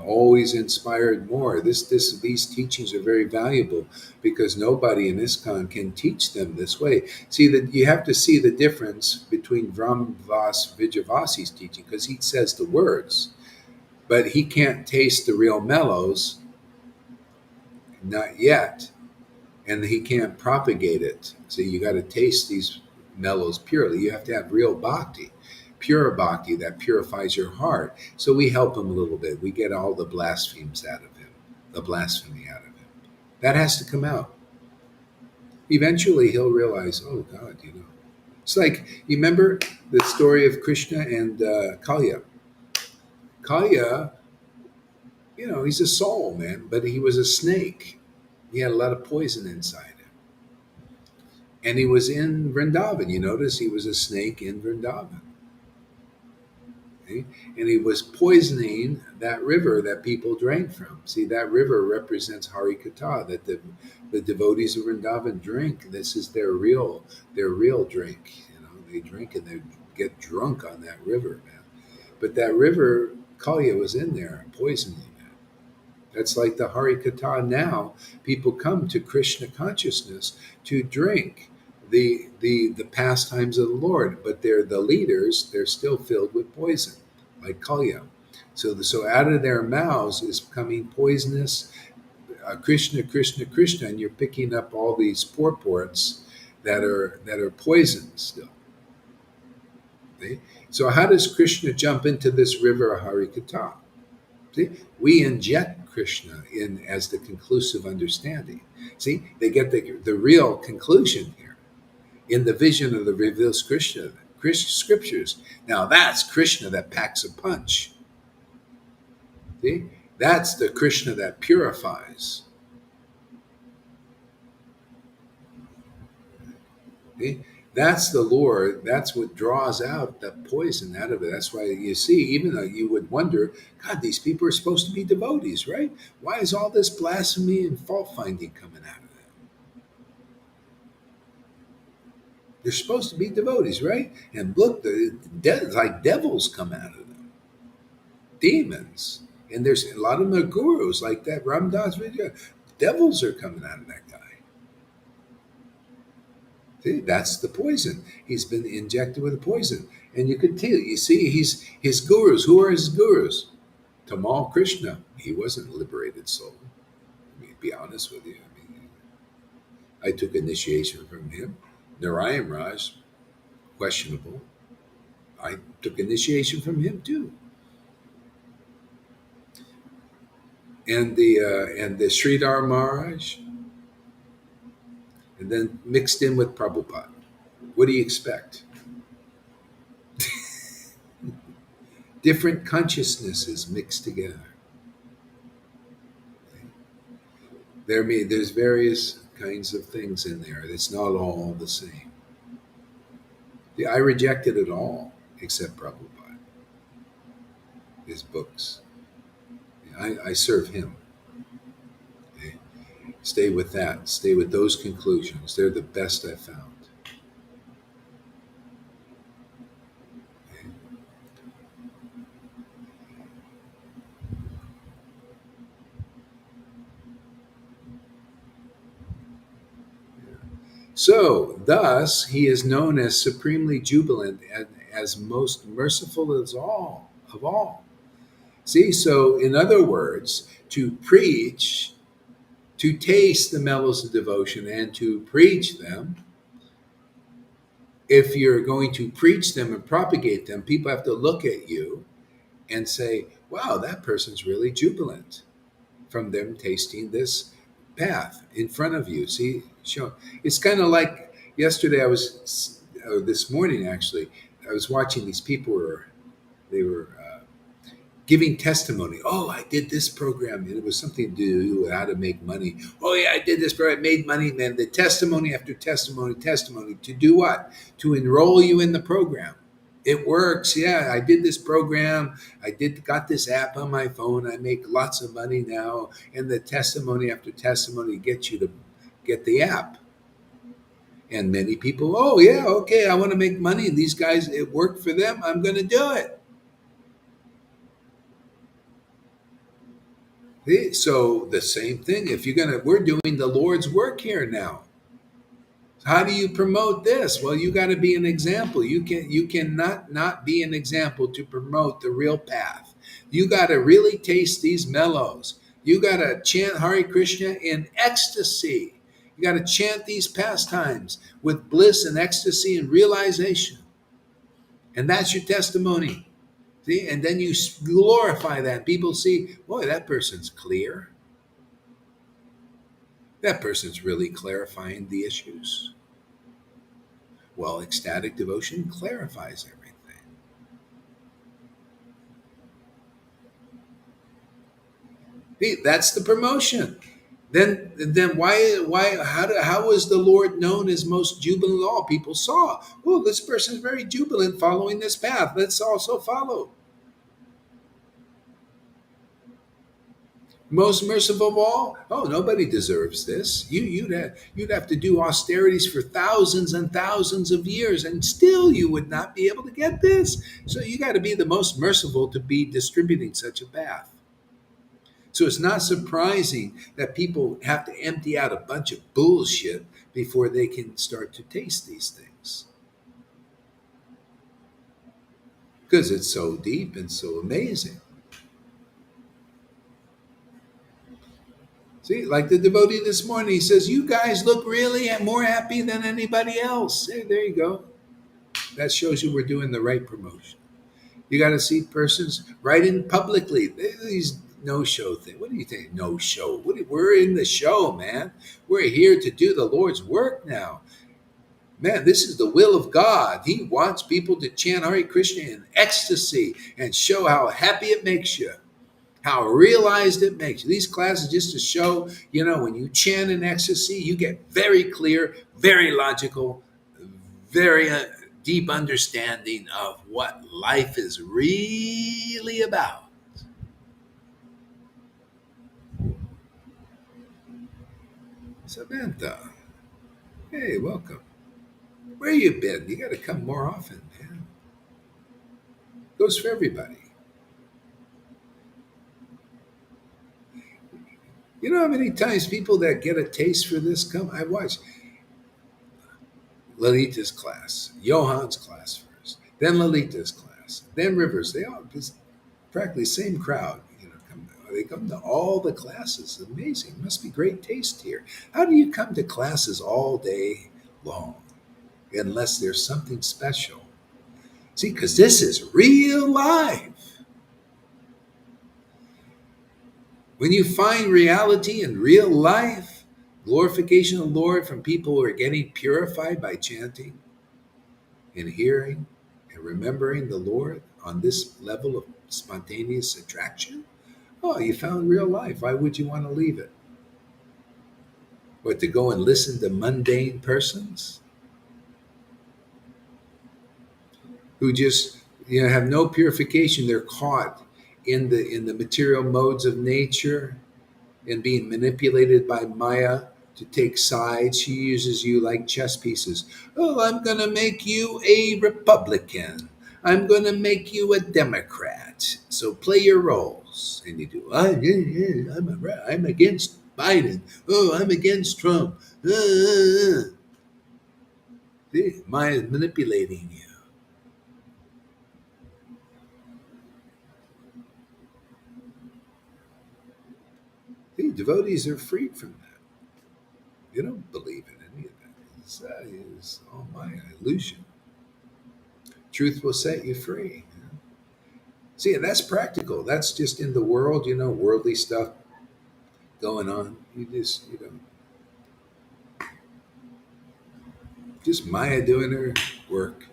A: Always inspired more. These teachings are very valuable because nobody in ISKCON can teach them this way. See that you have to see the difference between Brahmavas Vijayavasi's teaching, because he says the words, but he can't taste the real mellows, not yet, and he can't propagate it. So you got to taste these mellows purely. You have to have real bhakti, pure bhakti that purifies your heart. So we help him a little bit. We get all the blasphemies out of him, the blasphemy out of him. That has to come out. Eventually, he'll realize, oh God, It's like, you remember the story of Krishna and Kalya. Kalya, he's a soul, man, but he was a snake. He had a lot of poison inside him. And he was in Vrindavan. You notice he was a snake in Vrindavan. Okay? And he was poisoning that river that people drank from. See, that river represents Hari Katha, that the devotees of Vrindavan drink. This is their real drink. They drink and they get drunk on that river, man. But that river, Kalya was in there poisoning it. That's like the Hari Katha now. People come to Krishna consciousness to drink the pastimes of the Lord, but they're the leaders. They're still filled with poison, like Kalya. So out of their mouths is coming poisonous Krishna, Krishna, Krishna, and you're picking up all these purports that are poison still. See? So how does Krishna jump into this river of Hari Katha? See, we inject Krishna in as the conclusive understanding. See, they get the real conclusion here in the vision of the revealed scriptures. Now that's Krishna that packs a punch. See, that's the Krishna that purifies. See? That's the Lord. That's what draws out the poison out of it. That's why you see, even though you would wonder, God, these people are supposed to be devotees, right? Why is all this blasphemy and fault finding coming out of them? They're supposed to be devotees, right? And look, like devils come out of them, demons. And there's a lot of them are gurus like that. Ramdas Vidya, devils are coming out of that guy. See, that's the poison. He's been injected with a poison. And you could tell, you see, his gurus. Who are his gurus? Tamal Krishna. He wasn't a liberated soul. I mean, to be honest with you. I took initiation from him. Narayan Raj, questionable. I took initiation from him too. And the Sridhar Maharaj, and then mixed in with Prabhupada. What do you expect? Different consciousnesses mixed together. There's various kinds of things in there. It's not all the same. I rejected it all except Prabhupada, his books. I serve him. Okay? Stay with that. Stay with those conclusions. They're the best I've found. Okay? So, thus, he is known as supremely jubilant and as most merciful of all. See, so in other words, to preach, to taste the mellows of devotion and to preach them, if you're going to preach them and propagate them, people have to look at you and say, wow, that person's really jubilant from them tasting this path in front of you. See, it's kind of like yesterday this morning actually, I was watching these people they were giving testimony. Oh, I did this program. And it was something to do with how to make money. Oh, yeah, I did this program, made money. Man, the testimony after testimony, testimony to do what? To enroll you in the program. It works. Yeah, I did this program. Got this app on my phone. I make lots of money now. And the testimony after testimony gets you to get the app. And many people, oh yeah, okay, I want to make money. And these guys, it worked for them. I'm going to do it. See? So the same thing. If you're gonna, we're doing the Lord's work here now. How do you promote this? Well, you got to be an example. You cannot not be an example to promote the real path. You got to really taste these mellows. You got to chant Hare Krishna in ecstasy. You got to chant these pastimes with bliss and ecstasy and realization. And that's your testimony. See, and then you glorify that. People see, boy, that person's clear. That person's really clarifying the issues. Well, ecstatic devotion clarifies everything. See, that's the promotion. Then how was the Lord known as most jubilant of all? People saw, oh, this person is very jubilant following this path. Let's also follow. Most merciful of all? Oh, nobody deserves this. You'd have to do austerities for thousands and thousands of years, and still you would not be able to get this. So you got to be the most merciful to be distributing such a bath. So it's not surprising that people have to empty out a bunch of bullshit before they can start to taste these things. Because it's so deep and so amazing. See, like the devotee this morning, he says, "You guys look really more happy than anybody else." Hey, there you go. That shows you we're doing the right promotion. You got to see persons writing publicly. These no-show thing. What do you think? No show. We're in the show, man. We're here to do the Lord's work now. Man, this is the will of God. He wants people to chant Hare Krishna in ecstasy and show how happy it makes you, how realized it makes you. These classes just to show, when you chant in ecstasy, you get very clear, very logical, very deep understanding of what life is really about. Samantha, hey, welcome. Where you been? You got to come more often, man. Goes for everybody. You know how many times people that get a taste for this come? I watch Lalita's class, Johan's class first, then Lalita's class, then Rivers. They all just practically same crowd. They come to all the classes. Amazing. Must be great taste here. How do you come to classes all day long unless there's something special? See, because this is real life. When you find reality in real life, glorification of the Lord from people who are getting purified by chanting and hearing and remembering the Lord on this level of spontaneous attraction, oh, you found real life. Why would you want to leave it? Or to go and listen to mundane persons who just have no purification? They're caught in the material modes of nature and being manipulated by Maya to take sides. She uses you like chess pieces. Oh, I'm going to make you a Republican. I'm going to make you a Democrat. So play your roles. And you do, I'm against Biden. Oh, I'm against Trump. See, Maya is manipulating you. See, devotees are freed from that. You don't believe in any of that. It's all Maya, illusion. Truth will set you free. See, and that's practical. That's just in the world, worldly stuff going on. Just Maya doing her work.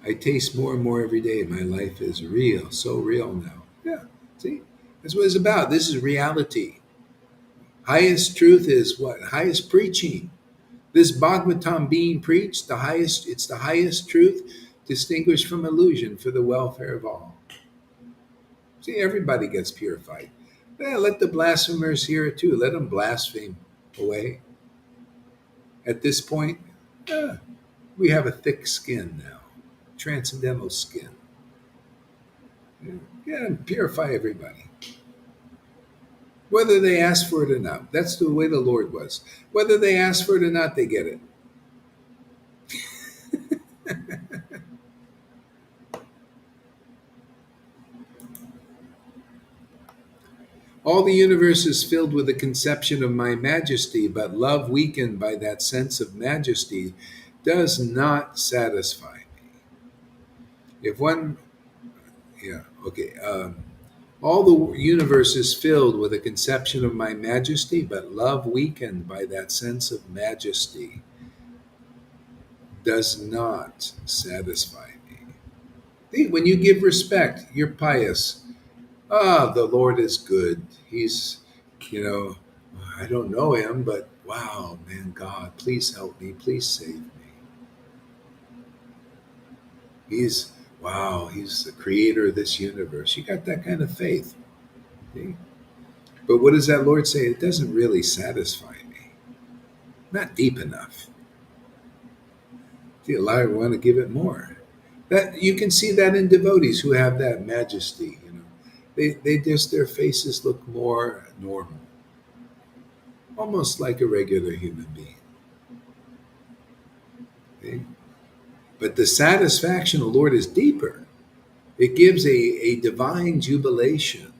A: I taste more and more every day. My life is real, so real now. Yeah, see? That's what it's about. This is reality. Highest truth is what? Highest preaching. This Bhagavatam being preached, it's the highest truth, distinguished from illusion for the welfare of all. See, everybody gets purified. Yeah, let the blasphemers hear it too. Let them blaspheme away. At this point, yeah, we have a thick skin now, transcendental skin. Yeah, yeah, and purify everybody. Whether they ask for it or not. That's the way the Lord was. Whether they ask for it or not, they get it. All the universe is filled with the conception of my majesty, but love weakened by that sense of majesty does not satisfy me. If one, yeah, okay. All the universe is filled with a conception of my majesty, but love weakened by that sense of majesty does not satisfy me. See, when you give respect, you're pious. Ah, the Lord is good. He's, you know, I don't know him, but wow, man, God, please help me. Please save me. He's, wow, he's the creator of this universe. You got that kind of faith. See? But what does that Lord say? It doesn't really satisfy me. Not deep enough. See, I want to give it more. That you can see that in devotees who have that majesty. They just their faces look more normal, almost like a regular human being. Okay? But the satisfaction of the Lord is deeper. It gives a divine jubilation.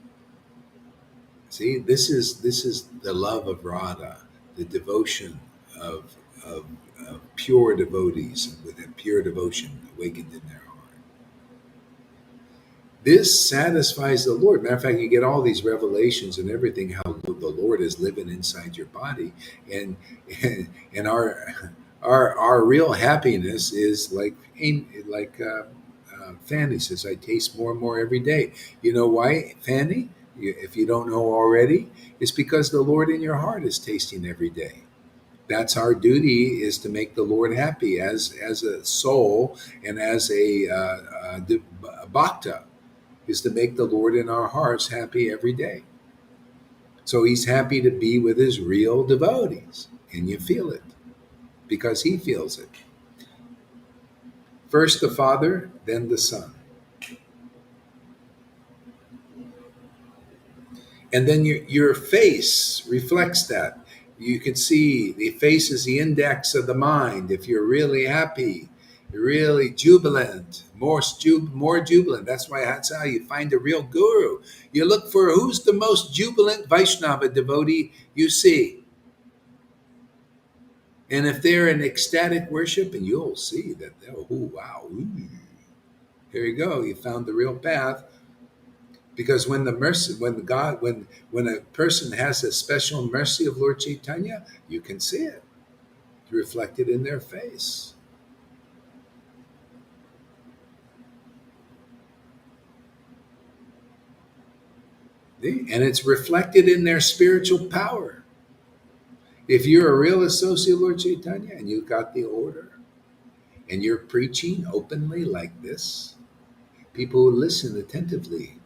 A: See, this is the love of Radha, the devotion of, of, of pure devotees with a pure devotion awakened in their heart. This satisfies the Lord. Matter of fact, you get all these revelations and everything how the Lord is living inside your body, and and our real happiness is like Fanny says, I taste more and more every day. You know why, Fanny? If you don't know already, it's because the Lord in your heart is tasting every day. That's our duty, is to make the Lord happy as a soul and as a bhakta, is to make the Lord in our hearts happy every day. So he's happy to be with his real devotees, and you feel it because he feels it. First the Father, then the Son. And then your face reflects that. You can see the face is the index of the mind. If you're really happy, you're really jubilant, more jubilant. That's how you find a real guru. You look for who's the most jubilant Vaishnava devotee you see. And if they're in ecstatic worship, and you'll see that, oh, wow, ooh, here you go. You found the real path. Because when the mercy, when God, when a person has a special mercy of Lord Caitanya, you can see it reflected in their face. See? And it's reflected in their spiritual power. If you're a real associate of Lord Caitanya and you got the order and you're preaching openly like this, people who listen attentively,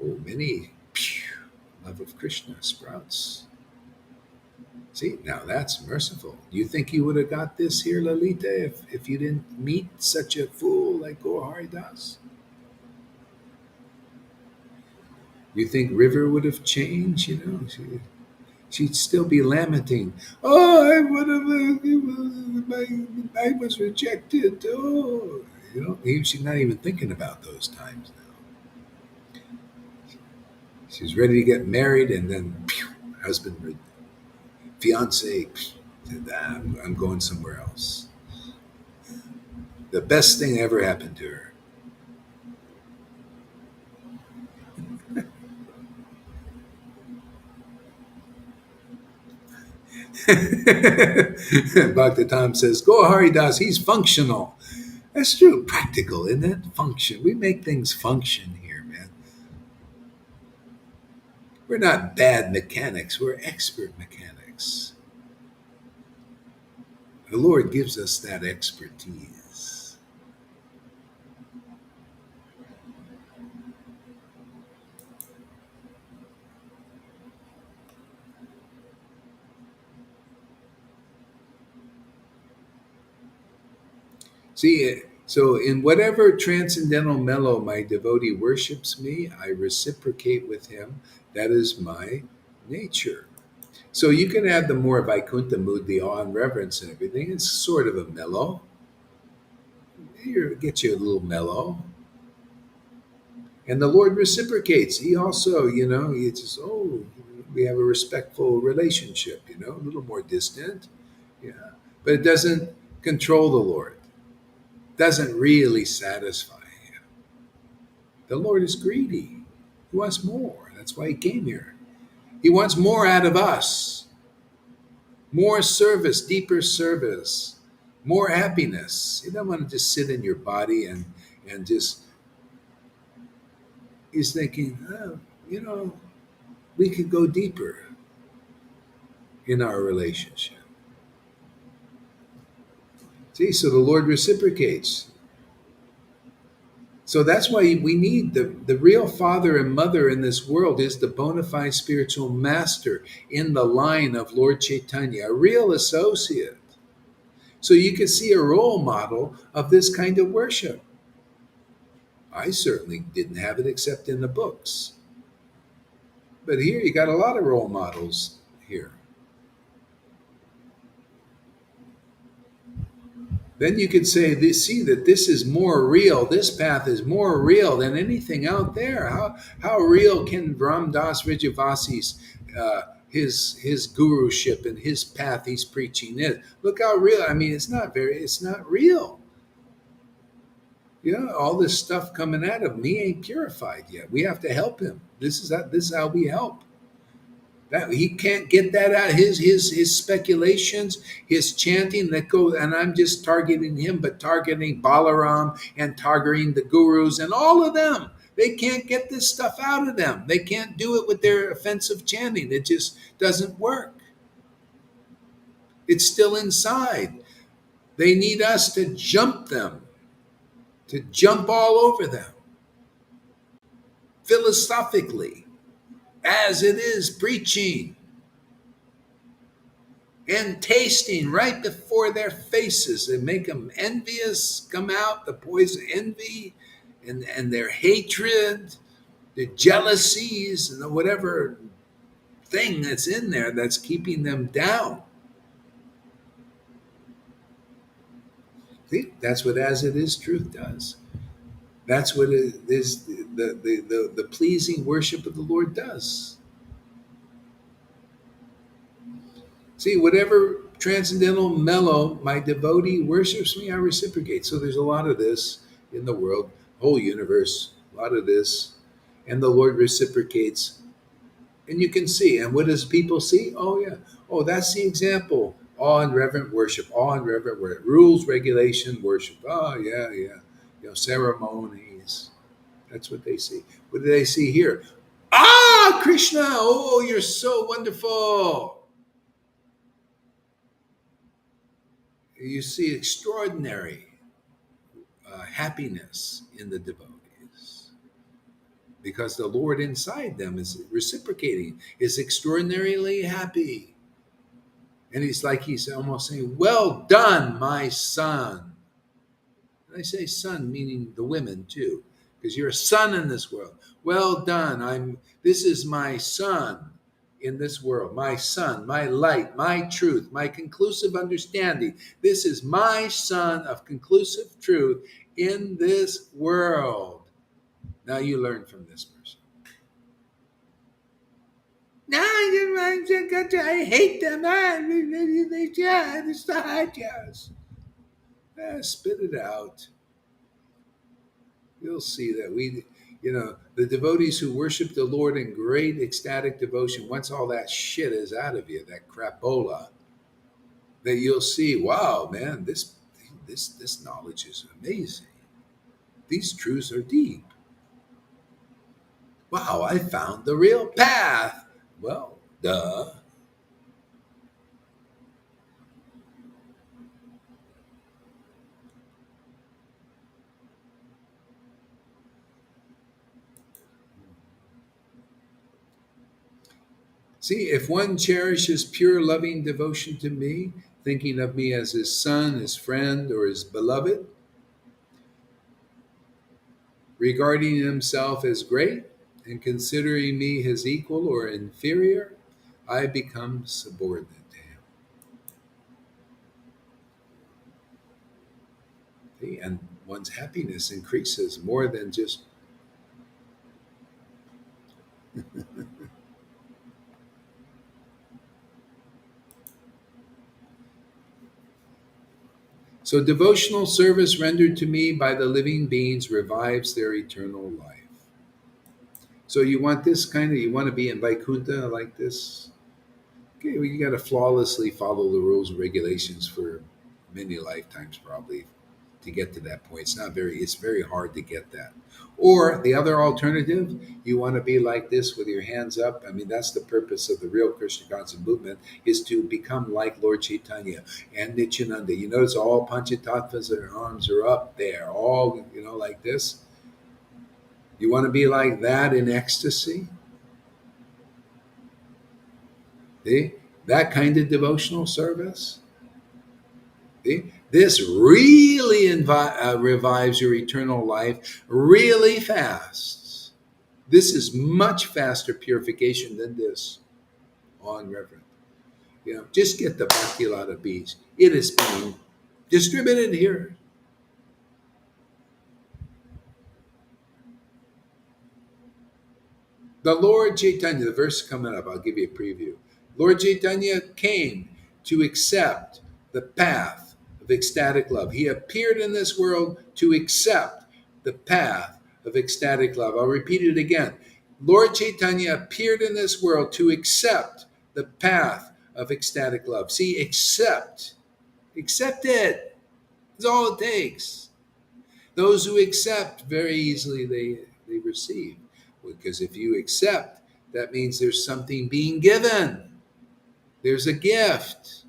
A: oh, many love of Krishna sprouts. See, now that's merciful. You think you would have got this here, Lalita, if you didn't meet such a fool like Gaur Das? You think River would have changed? She'd still be lamenting. Oh, I would have. I was rejected. Oh, she's not even thinking about those times now. She's ready to get married, and then husband, fiance, said, I'm going somewhere else. The best thing ever happened to her. Bhakti Tom says, Go Haridas, he's functional. That's true. Practical, isn't it? Function. We make things function here, man. We're not bad mechanics, we're expert mechanics. The Lord gives us that expertise. See, so in whatever transcendental mellow my devotee worships me, I reciprocate with him. That is my nature. So you can have the more Vaikuntha mood, the awe and reverence and everything. It's sort of a mellow. Here, get you a little mellow. And the Lord reciprocates. He also, he just, we have a respectful relationship, a little more distant. Yeah. But it doesn't control the Lord, doesn't really satisfy him. The Lord is greedy. He wants more. That's why he came here. He wants more out of us, more service, deeper service, more happiness. He doesn't want to just sit in your body and just, he's thinking, you know, we could go deeper in our relationship. See, so the Lord reciprocates. So that's why we need the real father and mother in this world is the bona fide spiritual master in the line of Lord Caitanya, a real associate. So you can see a role model of this kind of worship. I certainly didn't have it except in the books. But here you got a lot of role models here. Then you could say, see that this is more real. This path is more real than anything out there. How real can Ram Das Vijayavasi's his guruship and his path he's preaching is? Look how real. I mean, it's not real. All this stuff coming out of me ain't purified yet. We have to help him. This is how we help. That he can't get that out. His speculations, his chanting that goes, and I'm just targeting him, but targeting Balaram and targeting the gurus and all of them. They can't get this stuff out of them. They can't do it with their offensive chanting. It just doesn't work. It's still inside. They need us to jump them, to jump all over them philosophically, as it is preaching and tasting right before their faces and make them envious, come out, the poison envy and their hatred, the jealousies, and the whatever thing that's in there that's keeping them down. See, that's what as it is truth does. That's what it is the pleasing worship of the Lord does. See, whatever transcendental mellow my devotee worships me, I reciprocate. So there's a lot of this in the world, whole universe, a lot of this. And the Lord reciprocates. And you can see. And what does people see? Oh, yeah. Oh, that's the example. Awe and reverent worship. Awe and reverent worship. Rules, regulation, worship. Oh, yeah, yeah. Ceremonies. That's what they see. What do they see here? Ah, Krishna. Oh, you're so wonderful. You see extraordinary happiness in the devotees because the Lord inside them is reciprocating, is extraordinarily happy. And he's almost saying, well done, my son. And I say son, meaning the women too, because you're a son in this world. Well done. This is my son in this world, my son, my light, my truth, my conclusive understanding. This is my son of conclusive truth in this world. Now you learn from this person. No, I hate them. It's the hijaz. Spit it out. You'll see that the devotees who worship the Lord in great ecstatic devotion, once all that shit is out of you, that crapola, that you'll see, wow, man, this knowledge is amazing. These truths are deep. Wow, I found the real path. Well, duh. See, if one cherishes pure loving devotion to me, thinking of me as his son, his friend, or his beloved, regarding himself as great, and considering me his equal or inferior, I become subordinate to him. See, and one's happiness increases more than just. So, devotional service rendered to me by the living beings revives their eternal life. So, you want this kind of, you want to be in Vaikuntha like this? Okay, well, you got to flawlessly follow the rules and regulations for many lifetimes, probably, to get to that point. It's very hard to get that. Or the other alternative, you want to be like this with your hands up. I mean, that's the purpose of the real Krishna conscious movement, is to become like Lord Caitanya and Nityananda. You notice all Panchatattvas, their arms are up there, all, like this. You want to be like that in ecstasy? See? That kind of devotional service? See? This really revives your eternal life really fast. This is much faster purification than this. On Reverend. Just get the Bhakti Lata beads. It is being distributed here. The Lord Caitanya, the verse coming up, I'll give you a preview. Lord Caitanya came to accept the path of ecstatic love. He appeared in this world to accept the path of ecstatic love. I'll repeat it again. Lord Caitanya appeared in this world to accept the path of ecstatic love. See, accept it. That's all it takes. Those who accept, very easily they receive. Because if you accept, that means there's something being given. There's a gift.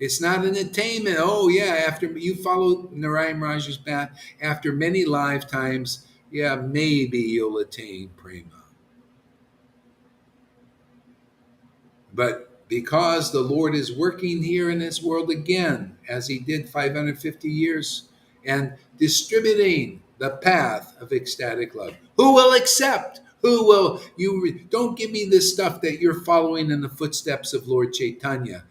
A: It's not an attainment. Oh, yeah, after you follow Narayan Raj's path, after many lifetimes, yeah, maybe you'll attain prema. But because the Lord is working here in this world again, as he did 550 years, and distributing the path of ecstatic love. Who will accept? Who will don't give me this stuff that you're following in the footsteps of Lord Caitanya.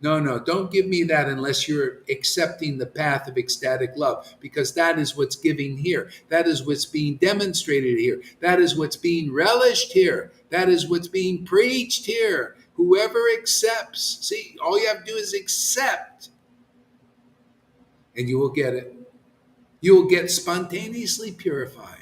A: No, don't give me that unless you're accepting the path of ecstatic love, because that is what's giving here. That is what's being demonstrated here. That is what's being relished here. That is what's being preached here. Whoever accepts, see, all you have to do is accept, and you will get it. You will get spontaneously purified.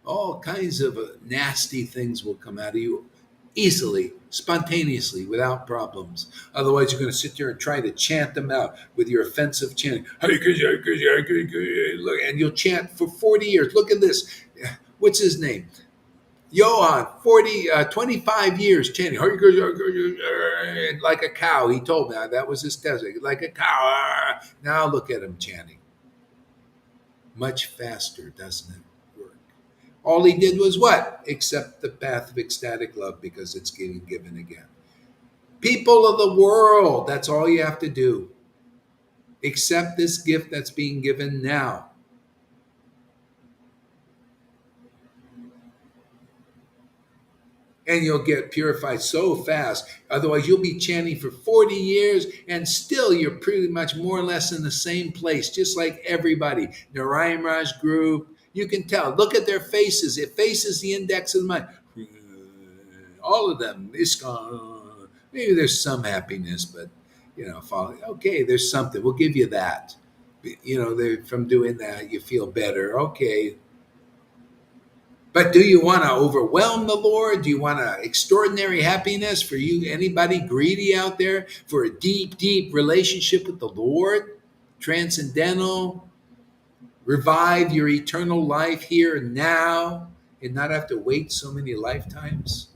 A: All kinds of nasty things will come out of you easily, spontaneously, without problems. Otherwise, you're going to sit there and try to chant them out with your offensive chanting. Hare Krishna, Hare Krishna, Hare Krishna. Look, and you'll chant for 40 years. Look at this. What's his name? Johan, 25 years chanting, Hare Krishna, Hare Krishna, like a cow. He told me that was his test. Like a cow. Now look at him chanting. Much faster, doesn't it? All he did was what? Accept the path of ecstatic love, because it's getting given again. People of the world, that's all you have to do. Accept this gift that's being given now. And you'll get purified so fast. Otherwise, you'll be chanting for 40 years and still you're pretty much more or less in the same place, just like everybody. Narayan Raj group, you can tell. Look at their faces. It faces the index of the mind. All of them. ISKCON. Maybe there's some happiness, but, okay, there's something. We'll give you that. From doing that, you feel better. Okay. But do you want to overwhelm the Lord? Do you want extraordinary happiness for you? Anybody greedy out there for a deep, deep relationship with the Lord? transcendental, revive your eternal life here and now, and not have to wait so many lifetimes,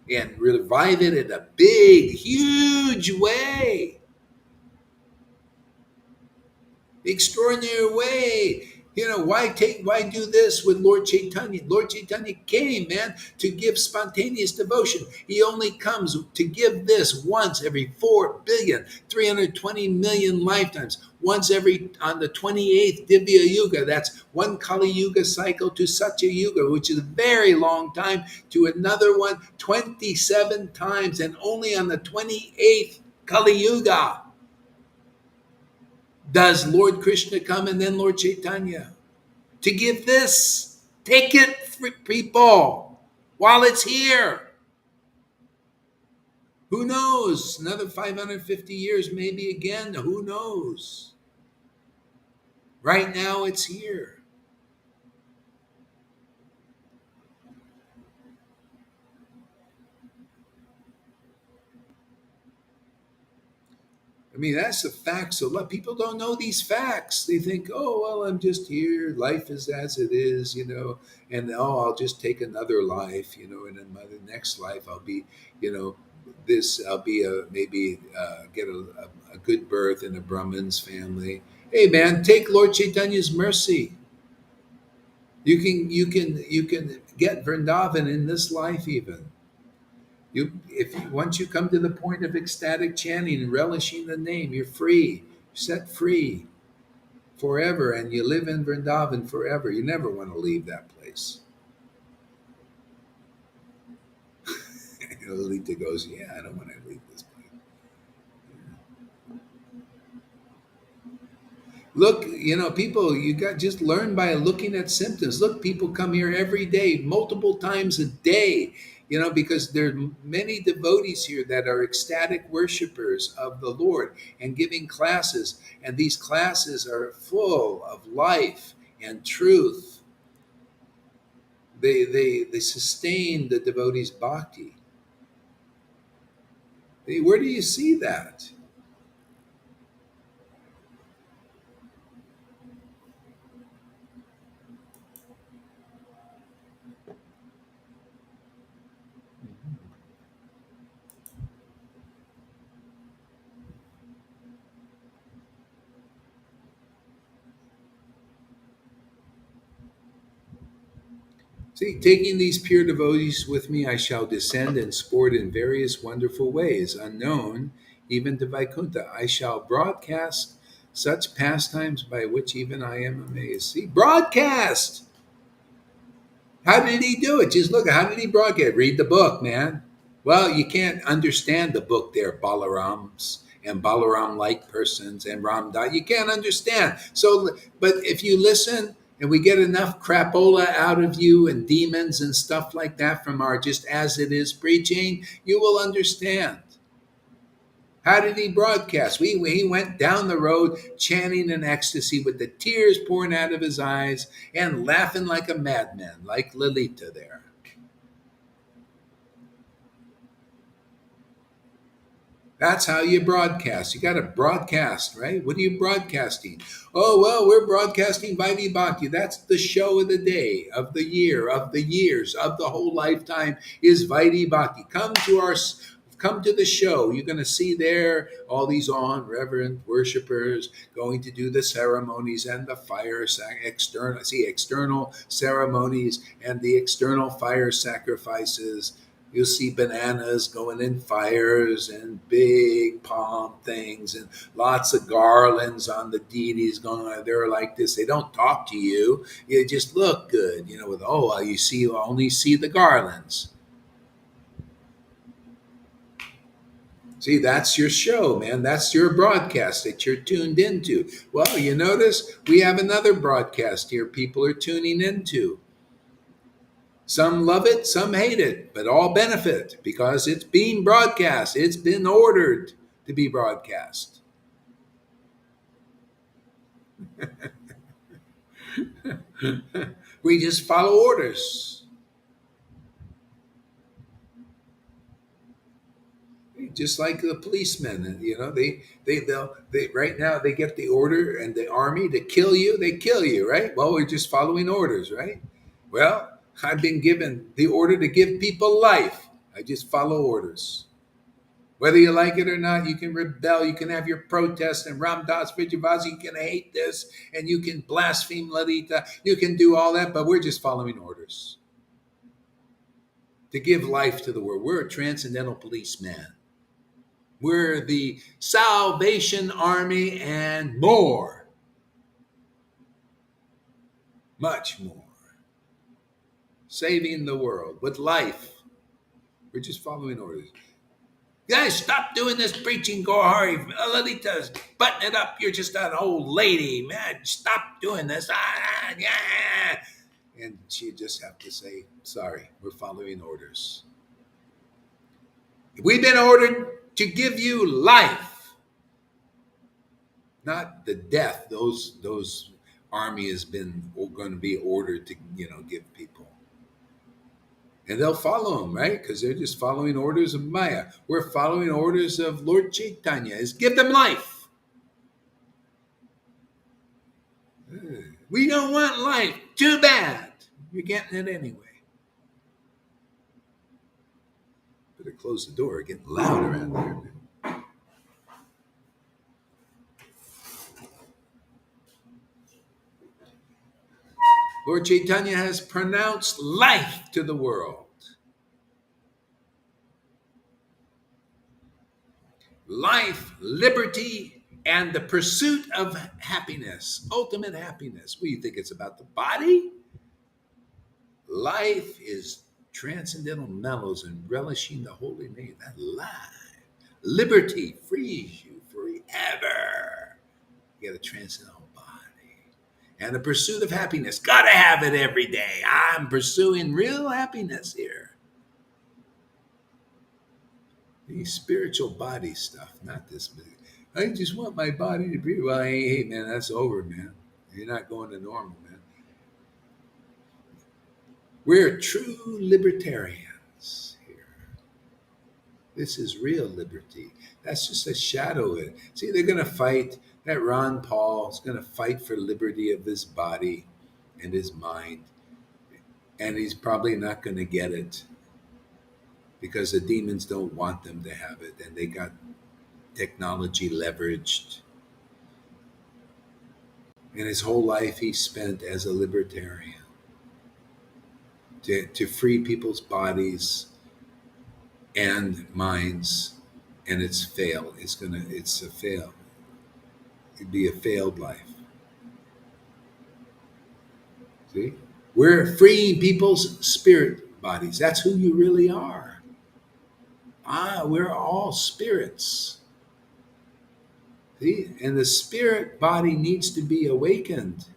A: and revive it in a big, huge way, extraordinary way. Why do this with Lord Caitanya? Lord Caitanya came, man, to give spontaneous devotion. He only comes to give this once every 4,320,000,000 lifetimes. Once every on the 28th Divya Yuga. That's one Kali Yuga cycle to Satya Yuga, which is a very long time, to another one 27 times, and only on the 28th Kali Yuga does Lord Krishna come, and then Lord Chaitanya to give this. Take it, people, while it's here. Who knows? Another 550 years, maybe again. Who knows? Right now, it's here. I mean, that's the facts. A lot people don't know these facts. They think, oh, well, I'm just here. Life is as it is, and oh, I'll just take another life, and in the next life, I'll be, you know, I'll be maybe get a good birth in a Brahmin's family. Hey, man, take Lord Chaitanya's mercy. You can get Vrindavan in this life even. Once you come to the point of ecstatic chanting and relishing the name, you're free, set free forever, and you live in Vrindavan forever. You never want to leave that place. Lalita goes, yeah, I don't want to leave this place. Look, people, you got just learn by looking at symptoms. Look, people come here every day, multiple times a day, because there are many devotees here that are ecstatic worshipers of the Lord and giving classes. And these classes are full of life and truth. They sustain the devotees' bhakti. Where do you see that? See, taking these pure devotees with me, I shall descend and sport in various wonderful ways, unknown even to Vaikuntha. I shall broadcast such pastimes by which even I am amazed. See, broadcast! How did he do it? Just look, how did he broadcast? Read the book, man. Well, you can't understand the book there, Balarams and Balaram like persons and Ramdas. You can't understand. So, but if you listen and we get enough crapola out of you and demons and stuff like that from our just as it is preaching, you will understand. How did he broadcast? He went down the road chanting in ecstasy with the tears pouring out of his eyes and laughing like a madman, like Lalita there. That's how you broadcast. You got to broadcast, right? What are you broadcasting? Oh, well, we're broadcasting Vaidhi Bhakti. That's the show of the day, of the year, of the years, of the whole lifetime is Vaidhi Bhakti. Come to the show. You're going to see there all these reverent worshipers going to do the ceremonies and the external ceremonies and the external fire sacrifices. You'll see bananas going in fires and big palm things and lots of garlands on the deities going on. They're like this. They don't talk to you. You just look good, you only see the garlands. See, that's your show, man. That's your broadcast that you're tuned into. Well, you notice we have another broadcast here people are tuning into. Some love it, some hate it, but all benefit because it's being broadcast. It's been ordered to be broadcast. We just follow orders. just like the policemen. And, they right now they get the order and the army to kill you. They kill you, right? Well, we're just following orders, right? Well, I've been given the order to give people life. I just follow orders. Whether you like it or not, you can rebel, you can have your protest and Ram Das Vijayavasi, you can hate this, and you can blaspheme Lalita, you can do all that, but we're just following orders to give life to the world. We're a transcendental policeman. We're the Salvation Army and more, much more. Saving the world with life. We're just following orders. Guys, stop doing this preaching, Gohari. Lalita's button it up. You're just an old lady, man. Stop doing this. Yeah. And she just have to say, sorry, we're following orders. We've been ordered to give you life, not the death. Those army has been going to be ordered to, give people. And they'll follow them, right? Because they're just following orders of Maya. We're following orders of Lord Caitanya. Is give them life. We don't want life. Too bad. You're getting it anyway. Better close the door. Getting loud around there. Lord Caitanya has pronounced life to the world. Life, liberty, and the pursuit of happiness, ultimate happiness. What do you think? It's about the body? Life is transcendental mellows and relishing the holy name. That life. Liberty frees you forever. You got a transcendental body. And the pursuit of happiness. Gotta have it every day. I'm pursuing real happiness here. The spiritual body stuff, not this. I just want my body to be. Well, hey, man, that's over, man. You're not going to normal, man. We're true libertarians here. This is real liberty. That's just a shadow of it. See, they're going to fight. That Ron Paul is going to fight for liberty of his body and his mind. And he's probably not going to get it because the demons don't want them to have it. And they got technology leveraged. And his whole life he spent as a libertarian to free people's bodies and minds, and it's a fail. It'd be a failed life. See? We're freeing people's spirit bodies. That's who you really are. We're all spirits. See? And the spirit body needs to be awakened.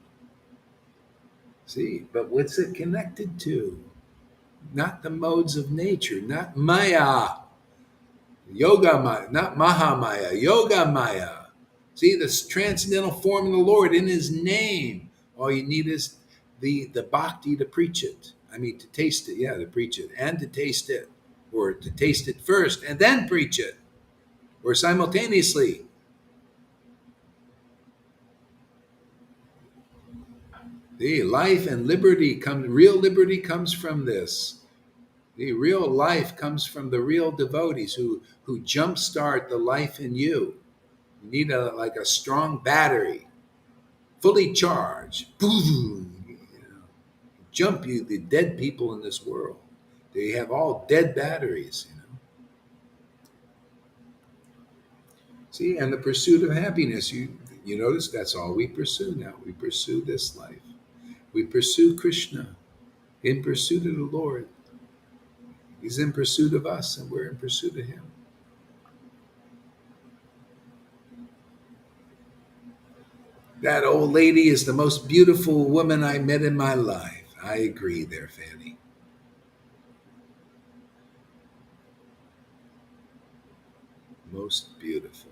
A: See? But what's it connected to? Not the modes of nature, not Maya. Yoga Maya, not Mahamaya, Yoga Maya. See, this transcendental form of the Lord in his name. All you need is the bhakti to preach it. I mean, to taste it, to preach it, and to taste it. Or to taste it first and then preach it. Or simultaneously. The life and liberty real liberty comes from this. The real life comes from the real devotees who jumpstart the life in you. You need like a strong battery, fully charged. Boom, jump you the dead people in this world. They have all dead batteries. See, and the pursuit of happiness. You notice that's all we pursue now. We pursue this life. We pursue Krishna in pursuit of the Lord. He's in pursuit of us, and we're in pursuit of him. That old lady is the most beautiful woman I met in my life. I agree there, Fanny. Most beautiful.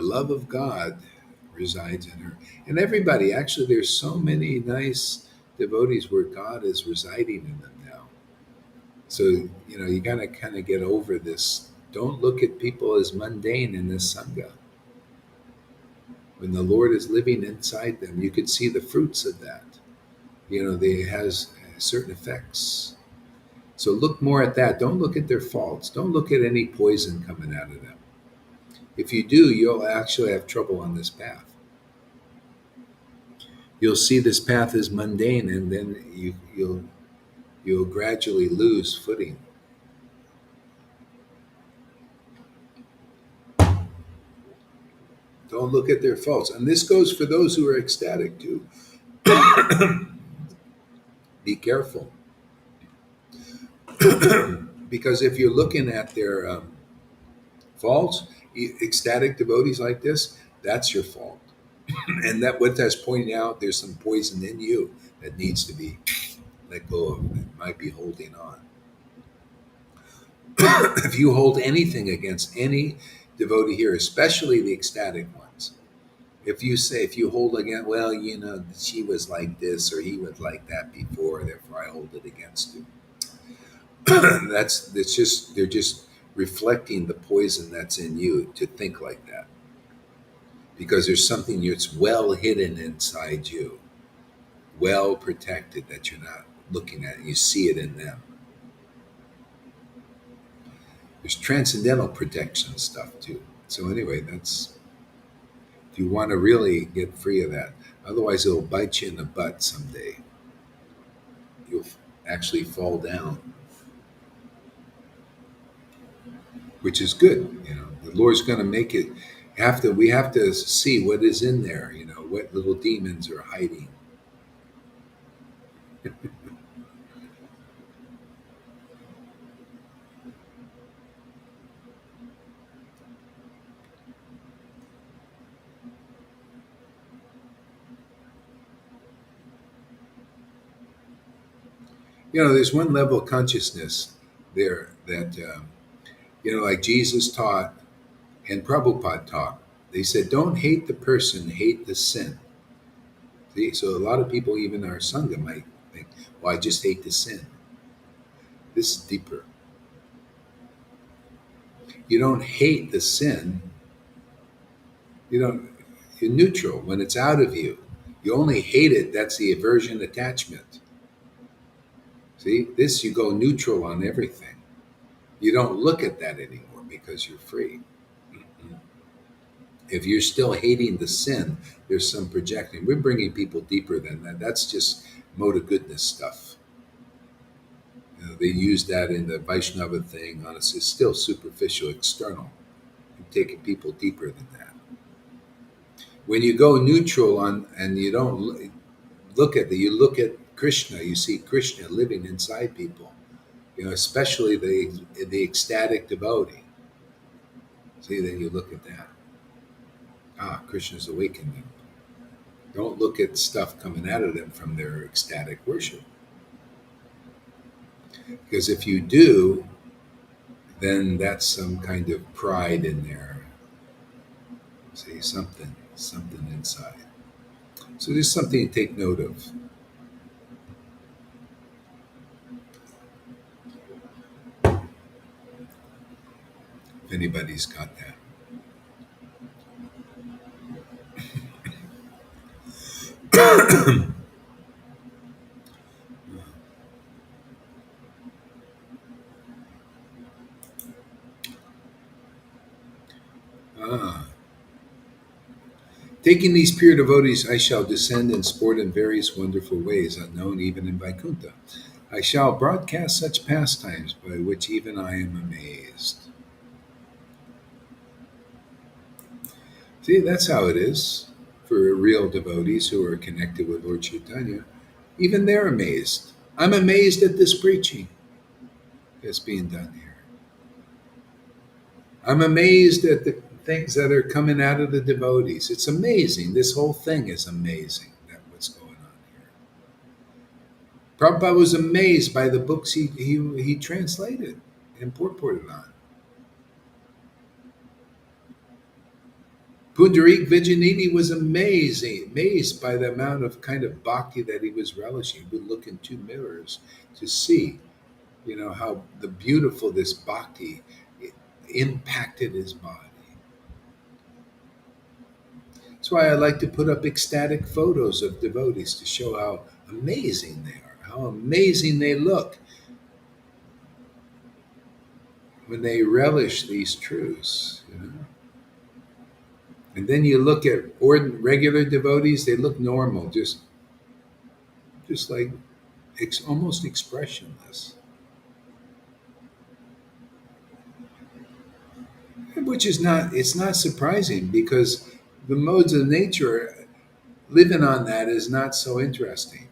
A: love of God resides in her. And everybody, actually, there's so many nice devotees where God is residing in them now. So, you got to kind of get over this. Don't look at people as mundane in this Sangha. When the Lord is living inside them, you could see the fruits of that. They has certain effects. So look more at that. Don't look at their faults. Don't look at any poison coming out of them. If you do, you'll actually have trouble on this path. You'll see this path as mundane, and then you'll gradually lose footing. Don't look at their faults. And this goes for those who are ecstatic too. Be careful. Because if you're looking at their faults, ecstatic devotees like this, that's your fault. And that what that's pointing out, there's some poison in you that needs to be let go of. It might be holding on. If you hold anything against any devotee here, especially the ecstatic ones, if you hold against, well, she was like this or he was like that before, therefore I hold it against you. They're just reflecting the poison that's in you to think like that. Because there's something that's well hidden inside you, well protected that you're not looking at. You see it in them. There's transcendental protection stuff too. So anyway, that's if you want to really get free of that. Otherwise, it'll bite you in the butt someday. You'll actually fall down, which is good. The Lord's going to make it. We have to see what is in there. What little demons are hiding. There's one level of consciousness there that, like Jesus taught and Prabhupada taught. They said, don't hate the person, hate the sin. See, so a lot of people, even our Sangha, might think, well, I just hate the sin. This is deeper. You don't hate the sin. You're neutral when it's out of you. You only hate it, that's the aversion attachment. See, you go neutral on everything. You don't look at that anymore because you're free. If you're still hating the sin, there's some projecting. We're bringing people deeper than that. That's just mode of goodness stuff. They use that in the Vaishnava thing. Honestly, it's still superficial, external. You're taking people deeper than that. When you go neutral on, and you don't look at you look at Krishna. You see Krishna living inside people. Especially the ecstatic devotee. See, then you look at that. Krishna's awakening them. Don't look at stuff coming out of them from their ecstatic worship. Because if you do, then that's some kind of pride in there. See, something inside. So there's something to take note of. If anybody's got that. Taking these pure devotees, I shall descend and sport in various wonderful ways, unknown even in Vaikuntha. I shall broadcast such pastimes by which even I am amazed. See, that's how it is for real devotees who are connected with Lord Caitanya. Even they're amazed. I'm amazed at this preaching that's being done here. I'm amazed at the things that are coming out of the devotees. It's amazing. This whole thing is amazing, what's going on here. Prabhupada was amazed by the books he translated and purported on. Pundarik Vijayanini was amazed by the amount of kind of bhakti that he was relishing. He would look in two mirrors to see, how the beautiful this bhakti impacted his body. That's why I like to put up ecstatic photos of devotees to show how amazing they are, how amazing they look when they relish these truths. And then you look at regular devotees; they look normal, just like almost expressionless, which is not. It's not surprising because the modes of nature living on that is not so interesting.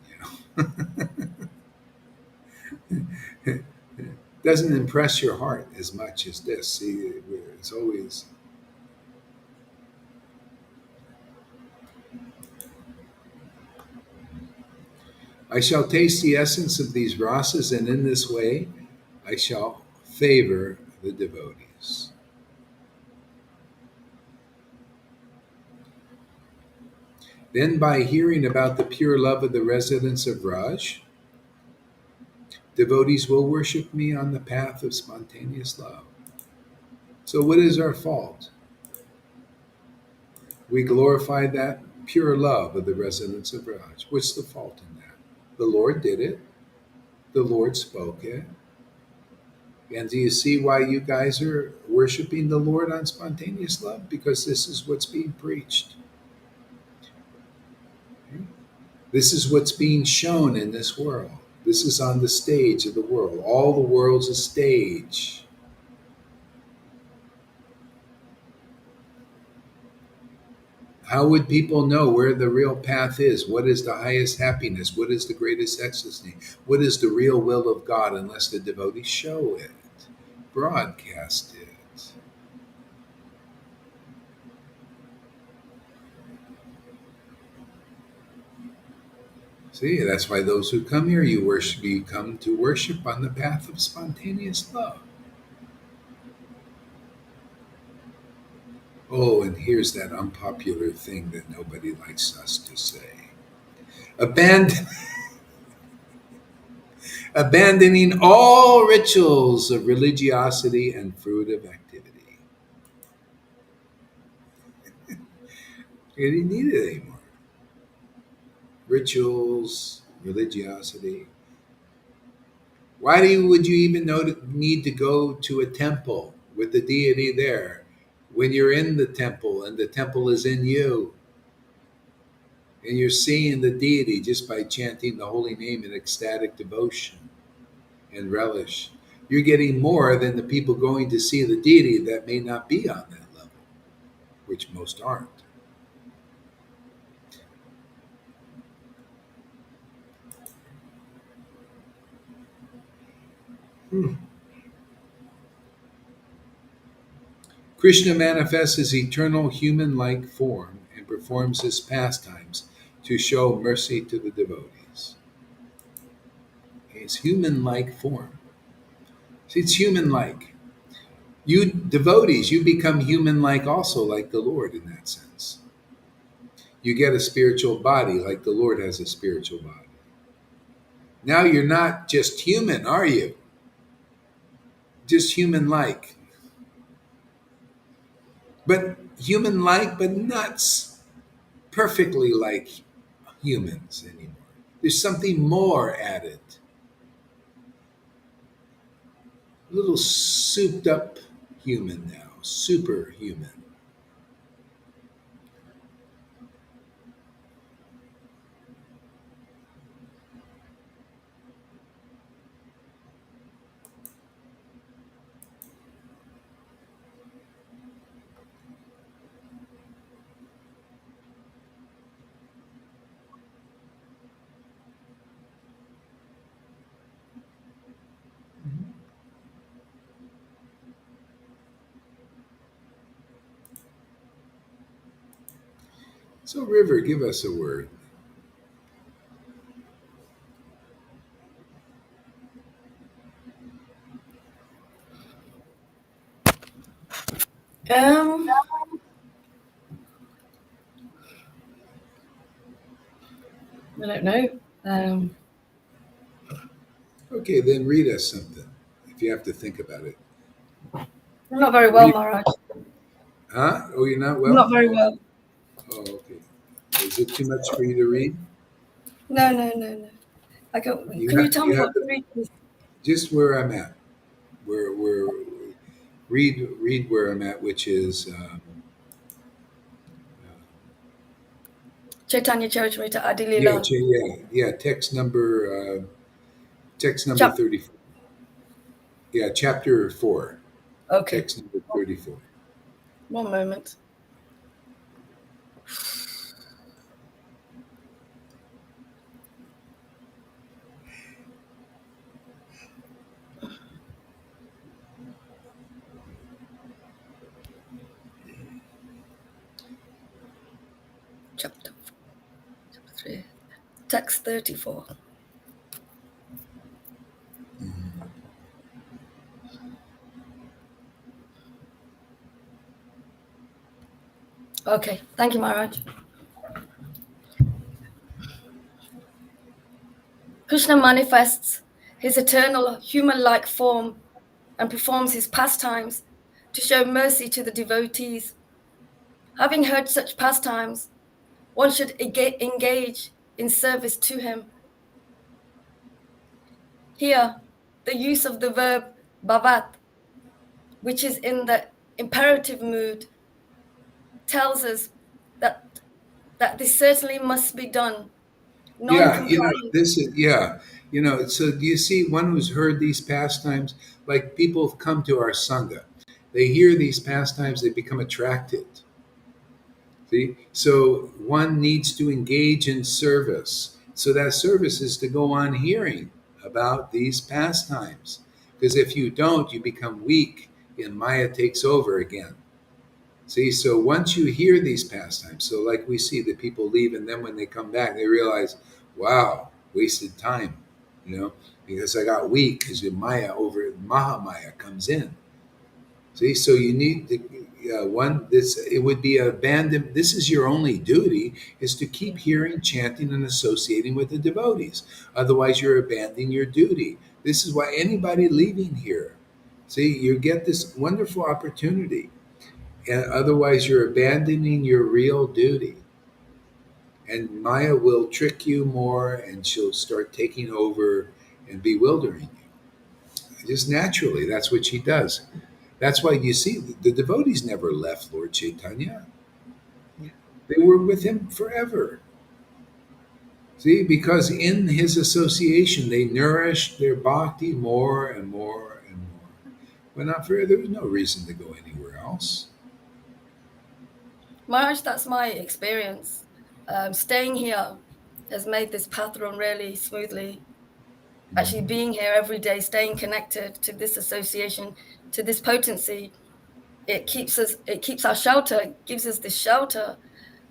A: Doesn't impress your heart as much as this. See, it's always. I shall taste the essence of these rasas, and in this way, I shall favor the devotees. Then, by hearing about the pure love of the residents of Raj, devotees will worship me on the path of spontaneous love. So, what is our fault? We glorify that pure love of the residents of Raj. What's the fault in that? The Lord did it, the Lord spoke it. And do you see why you guys are worshiping the Lord on spontaneous love? Because this is what's being preached. This is what's being shown in this world. This is on the stage of the world. All the world's a stage. How would people know where the real path is? What is the highest happiness? What is the greatest ecstasy? What is the real will of God unless the devotees show it, broadcast it? See, that's why those who come here, you come to worship on the path of spontaneous love. Oh, and here's that unpopular thing that nobody likes us to say. Abandon, abandoning all rituals of religiosity and fruitive activity. You didn't need it anymore. Rituals, religiosity. Would you even need to go to a temple with the deity there when you're in the temple and the temple is in you? And you're seeing the deity just by chanting the holy name in ecstatic devotion and relish. You're getting more than the people going to see the deity that may not be on that level, which most aren't. Hmm. Krishna manifests his eternal human like form and performs his pastimes to show mercy to the devotees. His human like form. See, it's human like. You devotees, you become human like also, like the Lord in that sense. You get a spiritual body like the Lord has a spiritual body. Now you're not just human, are you? Just human like. But human like, but not perfectly like humans anymore. There's something more added. A little souped up human now, superhuman. So, River, give us a word.
C: Um, don't know.
A: Okay, then read us something. If you have to think about it.
C: I'm not very well,
A: Read.
C: Maharaj.
A: Huh? Oh, you're not
C: I'm not
A: well?
C: very well.
A: Oh, okay. Is it too much for you to read?
C: No, no, no, no. Can you tell
A: You
C: me
A: have
C: what
A: to
C: to read, please?
A: just where I'm at. Where read where I'm at, which is
C: Chaitanya Charitamrita
A: yeah,
C: Adilila.
A: yeah. Text number
C: Chap.
A: 34. Yeah, chapter 4.
C: Okay,
A: Text number 34.
C: one moment. Chapter 3. Text 34. Okay, thank you, Maharaj. Krishna manifests his eternal human-like form and performs his pastimes to show mercy to the devotees. Having heard such pastimes, one should engage in service to him. Here, the use of the verb bhavat, which is in the imperative mood, tells us that, that this certainly must be done.
A: Yeah,
C: Non-compliant.
A: this is yeah. So do you see one who's heard these pastimes? Like people have come to our sangha, they hear these pastimes, they become attracted. See, so one needs to engage in service. So that service is to go on hearing about these pastimes, because if you don't, you become weak, and Maya takes over again. See, so once you hear these pastimes, so like we see the people leave, and then when they come back, they realize, wow, wasted time, because I got weak because the Maya over Mahamaya comes in. See, so you need to one. This it would be abandoned. This is your only duty: is to keep hearing, chanting, and associating with the devotees. Otherwise, you're abandoning your duty. This is why anybody leaving here, see, you get this wonderful opportunity, and otherwise, you're abandoning your real duty. And Maya will trick you more, and she'll start taking over and bewildering you. Just naturally, that's what she does. That's why you see the devotees never left Lord Caitanya. They were with him forever. See, because in his association, they nourished their bhakti more and more and more. But not for there was no reason to go anywhere else.
C: Maharaj, that's my experience. Staying here has made this path run really smoothly. Actually, being here every day, staying connected to this association, to this potency, it keeps our shelter, it gives us this shelter.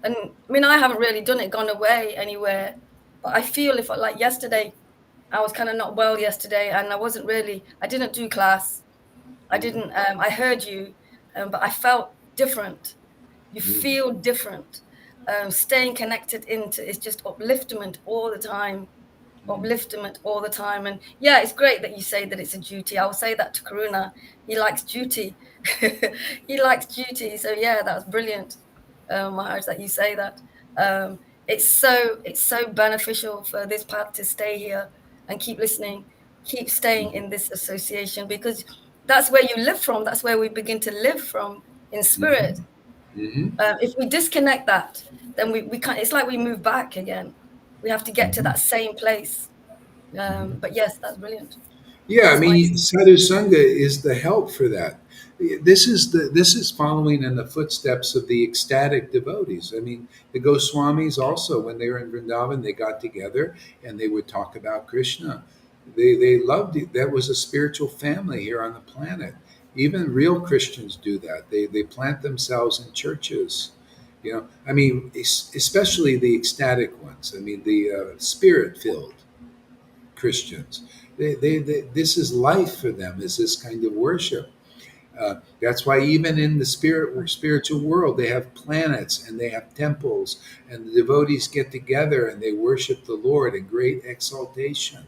C: And I mean, I haven't really done it, gone away anywhere, but I feel if like yesterday, I was kind of not well yesterday, and I didn't do class. I
A: Mhm.
C: didn't, I heard you, but I felt different. You
A: Mhm.
C: feel different. Staying connected into is just upliftment all the time,
A: Mhm.
C: upliftment all the time. And yeah, it's great that you say that it's a duty. I will say that to Karuna. He likes duty. He likes duty. So yeah, that's brilliant, Maharaj, that you say that. Um, it's so beneficial for this path to stay here and keep listening, keep staying in this association, because that's where you live from. That's where we begin to live from in spirit.
A: Mhm. Mhm.
C: If we disconnect that, then we can't. It's like we move back again. We have to get to
A: Mhm.
C: that same place.
A: Mhm.
C: But yes, that's brilliant.
A: Yeah, I
C: That's my
A: mean, sadhu sangha is the help for that. This is following in the footsteps of the ecstatic devotees. I mean, the Goswamis also, when they were in Vrindavan, they got together and they would talk about Krishna. They loved it. That was a spiritual family here on the planet. Even real Christians do that. They plant themselves in churches. I mean, especially the ecstatic ones. I mean, the spirit filled Christians. This is life for them. Is this kind of worship? That's why even in the spiritual world, they have planets and they have temples, and the devotees get together and they worship the Lord in great exaltation.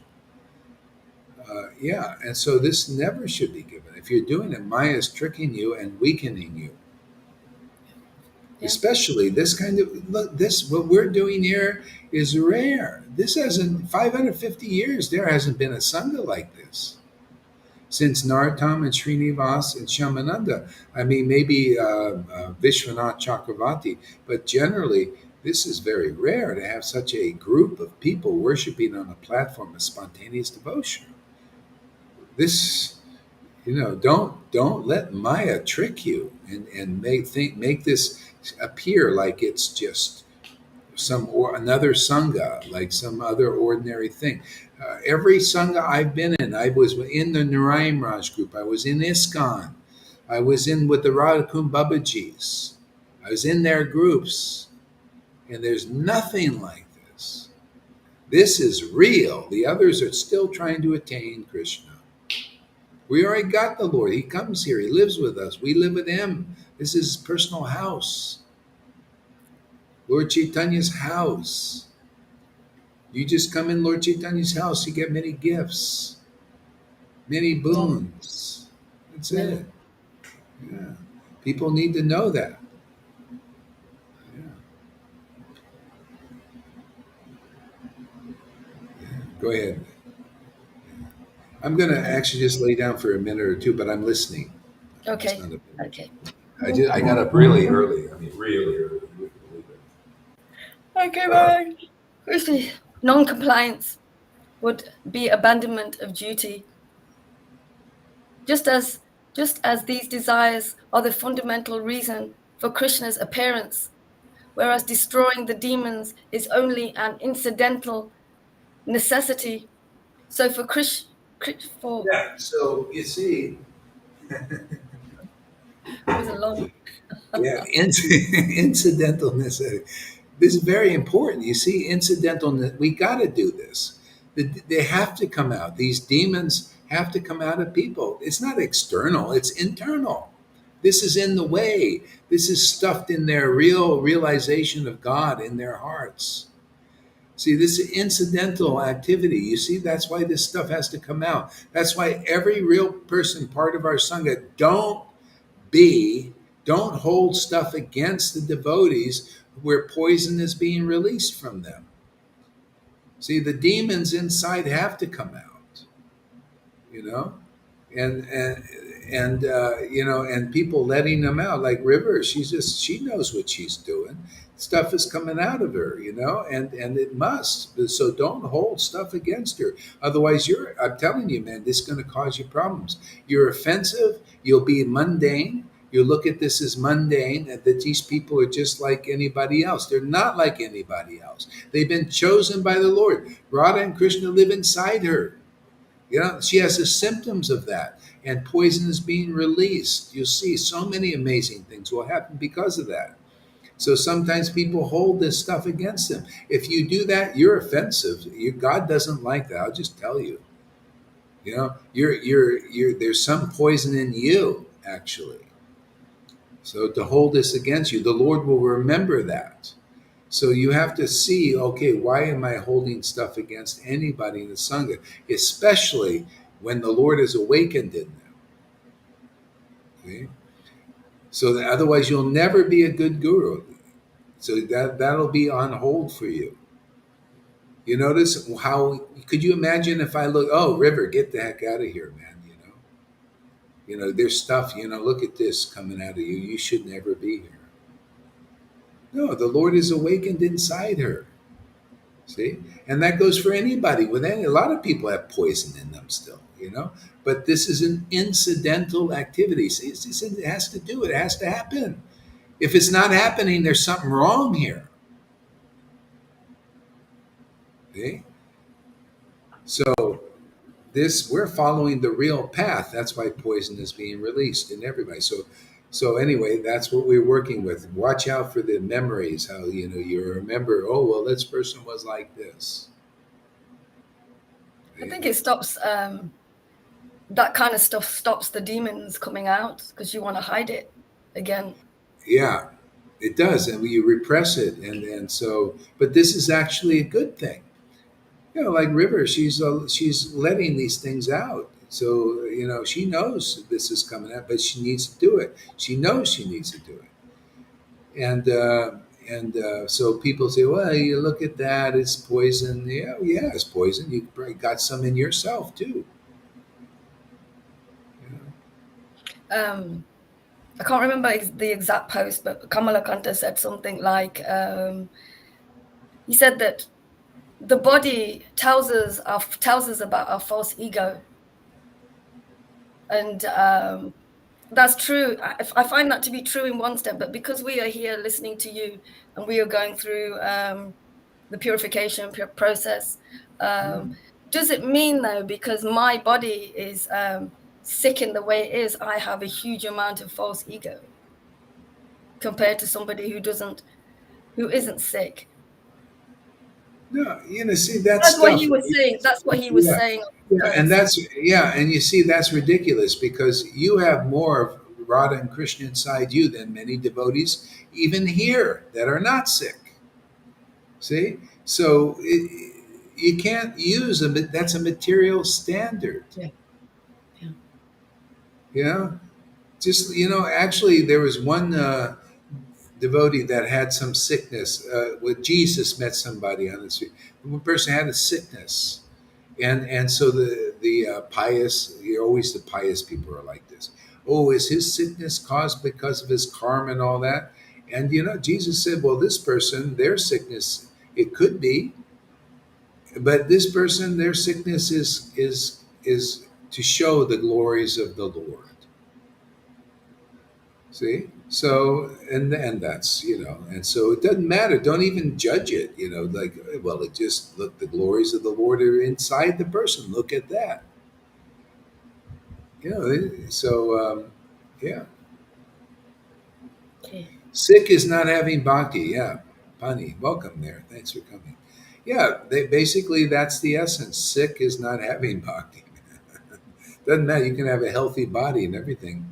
A: Yeah, and so this never should be given. If you're doing it, Maya is tricking you and weakening you.
C: Yeah.
A: Especially this kind of look. This what we're doing here is rare. This hasn't 550 years. There hasn't been a sangha like this since Narottam and Srinivas and Shamananda. I mean, maybe Vishwanath Chakravarti, but generally, this is very rare to have such a group of people worshiping on a platform of spontaneous devotion. This, don't let Maya trick you and make this appear like it's just another sangha, like some other ordinary thing. Every sangha I've been in, I was in the Narayan Raj group, I was in ISKCON, I was in with the Radhakund Babajis, I was in their groups, and there's nothing like this. This is real. The others are still trying to attain Krishna. We already got the Lord. He comes here. He lives with us. We live with him. This is his personal house. Lord Chaitanya's house. You just come in Lord Chaitanya's house, you get many gifts, many boons. That's
C: Many.
A: it. Yeah. People need to know that. Yeah. Go ahead. I'm going to actually just lay down for a minute or two, but I'm listening.
C: Okay.
A: It's not
C: Okay.
A: I got up really early. I mean, really early.
C: Okay, bye. Firstly, non-compliance would be abandonment of duty. Just as these desires are the fundamental reason for Krishna's appearance, whereas destroying the demons is only an incidental necessity. So for for
A: Yeah. So you see,
C: it was a long.
A: yeah, incidentalness. This is very important. You see, incidentalness. We got to do this. They have to come out. These demons have to come out of people. It's not external. It's internal. This is in the way. This is stuffed in their real realization of God in their hearts. See, this is incidental activity. You see, that's why this stuff has to come out. That's why every real person, part of our Sangha, be, don't hold stuff against the devotees where poison is being released from them. See, the demons inside have to come out, you know, and and people letting them out, like River. She knows what she's doing. Stuff is coming out of her, and it must. So don't hold stuff against her. Otherwise, I'm telling you, man, this is going to cause you problems. You're offensive. You'll be mundane. You look at this as mundane, and that these people are just like anybody else. They're not like anybody else. They've been chosen by the Lord. Radha and Krishna live inside her. She has the symptoms of that, and poison is being released. You'll see so many amazing things will happen because of that. So sometimes people hold this stuff against them. If you do that, you're offensive. God doesn't like that. I'll just tell you. You're there's some poison in you actually. So to hold this against you, the Lord will remember that. So you have to see, okay, why am I holding stuff against anybody in the Sangha, especially when the Lord is awakened in them? Okay? So that otherwise you'll never be a good guru. So that'll be on hold for you. You notice how, could you imagine if I look, oh, River, get the heck out of here, man, there's stuff, look at this coming out of you. You should never be here. No, the Lord is awakened inside her. See? And that goes for anybody. A lot of people have poison in them still, But this is an incidental activity. See, it has to do, it has to happen. If it's not happening, there's something wrong here. See? So we're following the real path. That's why poison is being released in everybody. So anyway, that's what we're working with. Watch out for the memories. How you remember. Oh well, this person was like this.
C: I think it stops that kind of stuff stops the demons coming out because you want to hide it again.
A: Yeah, it does, and you repress it, and so. But this is actually a good thing. Like River, she's letting these things out. So she knows this is coming out, but she needs to do it. She knows she needs to do it, and so people say, "Well, you look at that; it's poison." Yeah, yeah, it's poison. You probably got some in yourself too.
C: I can't remember the exact post, but Kamala Kanta said something like, he said that the body tells us about our false ego, and that's true. I find that to be true in one step, but because we are here listening to you and we are going through the purification process, does it mean though, because my body is sick in the way it is, I have a huge amount of false ego compared to somebody who isn't sick?
A: No, see that
C: That's what
A: stuff.
C: he was saying. That's what he was
A: Yeah,
C: saying on the
A: yeah, and
C: post.
A: and you see that's ridiculous because you have more of Radha and Krishna inside you than many devotees, even here, that are not sick. See, so you can't use a that's a material standard.
C: Yeah. Yeah.
A: You know, just actually, there was one devotee that had some sickness. With Jesus, met somebody on the street. One person had a sickness, and so the pious, always the pious people are like this. Oh, is his sickness caused because of his karma and all that? And Jesus said, well, this person, their sickness, it could be, but this person, their sickness is to show the glories of the Lord. See, so and that's and so it doesn't matter. Don't even judge it. Like, well, it just look, the glories of the Lord are inside the person. Look at that. So yeah,
C: Okay.
A: sick is not having bhakti. Yeah, Pani, welcome there. Thanks for coming. Yeah, basically that's the essence. Sick is not having bhakti. Doesn't matter. You can have a healthy body and everything.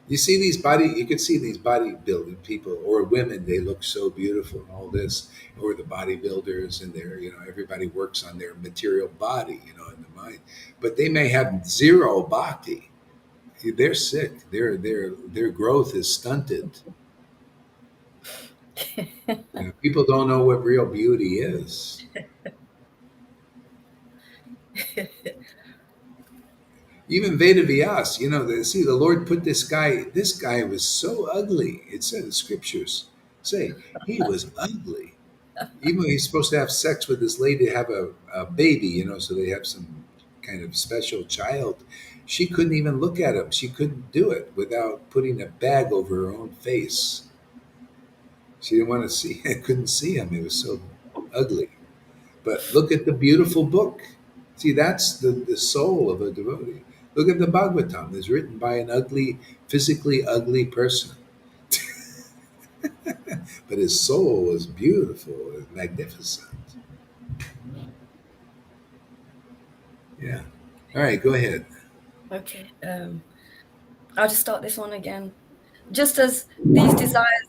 A: You can see these bodybuilding people or women, they look so beautiful and all this, or the bodybuilders and everybody works on their material body, in the mind. But they may have zero bhakti. They're sick. Their growth is stunted. People don't know what real beauty is. Even Veda Vyas, the Lord put this guy was so ugly. It said in scriptures, say, he was ugly. Even when he's supposed to have sex with this lady to have a baby, so they have some kind of special child, she couldn't even look at him. She couldn't do it without putting a bag over her own face. She didn't want to see, couldn't see him. It was so ugly. But look at the beautiful book. See, that's the soul of a devotee. Look at the Bhagavatam. It's written by an ugly, physically ugly person. But his soul is beautiful, is magnificent. Yeah. All right, go ahead.
C: Okay. I'll just start this one again. Just as these desires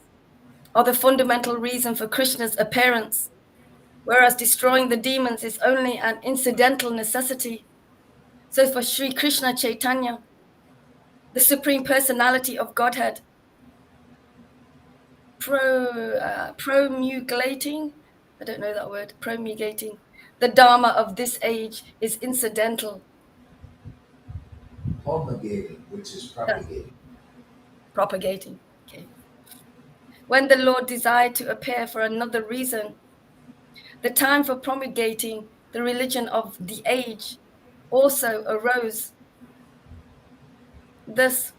C: are the fundamental reason for Krishna's appearance, whereas destroying the demons is only an incidental necessity. So for Sri Krishna Chaitanya, the Supreme Personality of Godhead, promulgating, I don't know that word, promulgating the Dharma of this age is incidental.
A: Promulgating, which is
C: Yeah,
A: propagating.
C: propagating. Okay. When the Lord desired to appear for another reason, the time for promulgating the religion of the age also arose. Thus,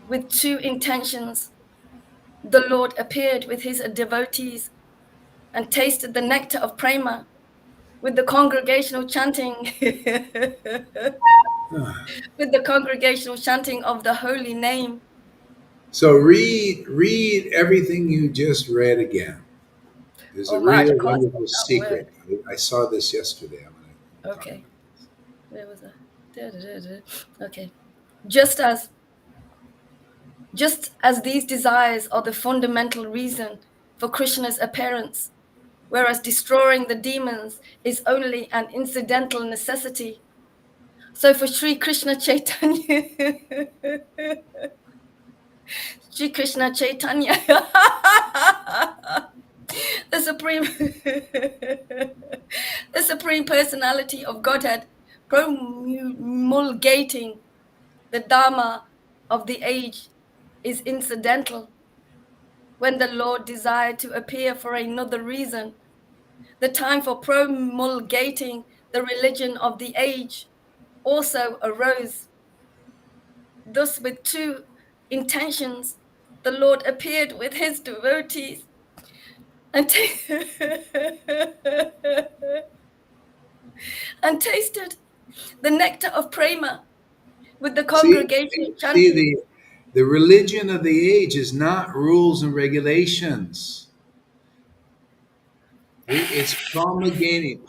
C: with two intentions, the Lord appeared with his devotees and tasted the nectar of prema with the congregational chanting with the congregational chanting of the holy name.
A: So read everything you just read again. There's a
C: Oh Maharaj, I
A: real
C: can't say
A: wonderful
C: that word.
A: secret. I saw this yesterday. I'm going to talk
C: Okay,
A: about this.
C: where was that? Okay. Just as these desires are the fundamental reason for Krishna's appearance, whereas destroying the demons is only an incidental necessity. So for Sri Krishna Chaitanya, Sri Krishna Chaitanya, the supreme, the supreme personality of Godhead, promulgating the Dharma of the age is incidental. When the Lord desired to appear for another reason, the time for promulgating the religion of the age also arose. Thus, with two intentions, the Lord appeared with his devotees and, and tasted the nectar of prema with the
A: See,
C: congregation
A: see
C: chanting.
A: the religion of the age is not rules and regulations. It's propagating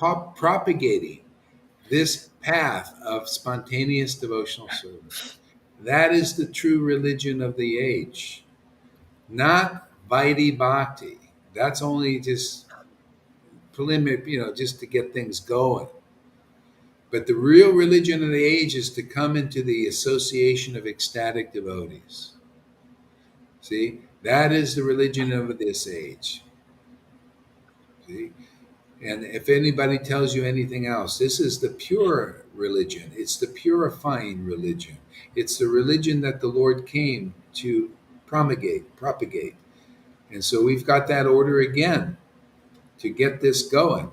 A: this path of spontaneous devotional service. That is the true religion of the age, not Vaidhi Bhakti. That's only just preliminary, just to get things going. But the real religion of the age is to come into the association of ecstatic devotees. See, that is the religion of this age. See, and if anybody tells you anything else, this is the pure religion. It's the purifying religion. It's the religion that the Lord came to propagate. And so we've got that order again to get this going.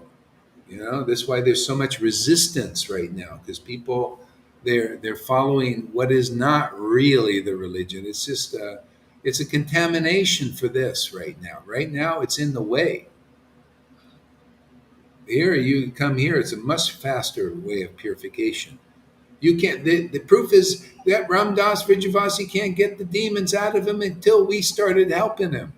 A: That's why there's so much resistance right now, because people they're following what is not really the religion. It's just it's a contamination for this right now. Right now, it's in the way. Here, you come here, it's a much faster way of purification. You can't. The proof is that Ramdas Vijayavasi can't get the demons out of him until we started helping him.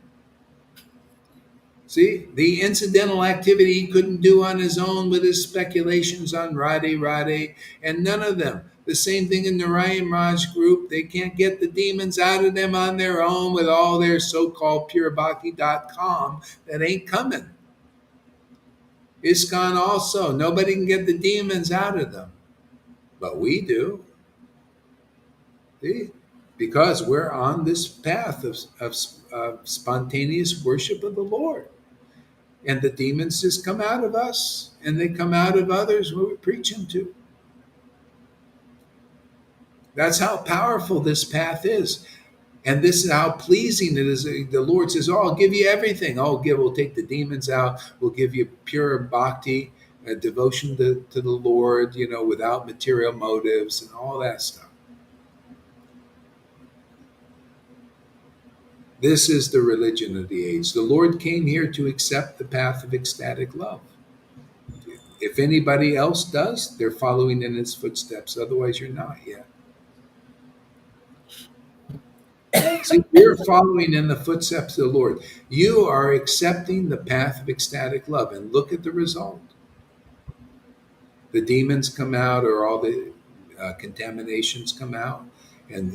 A: See, the incidental activity he couldn't do on his own with his speculations on Radhe, and none of them. The same thing in Narayan Raj group. They can't get the demons out of them on their own with all their so-called purebhakti.com. That ain't coming. ISKCON also. Nobody can get the demons out of them. But we do. See? Because we're on this path of spontaneous worship of the Lord. And the demons just come out of us, and they come out of others who we preach them to. That's how powerful this path is. And this is how pleasing it is. The Lord says, "Oh, I'll give you everything. We'll take the demons out. We'll give you pure bhakti, devotion to the Lord, without material motives and all that stuff." This is the religion of the age. The Lord came here to accept the path of ecstatic love. If anybody else does, they're following in his footsteps. Otherwise, you're not yet. See, you're following in the footsteps of the Lord. You are accepting the path of ecstatic love, and look at the result. The demons come out, or all the contaminations come out, and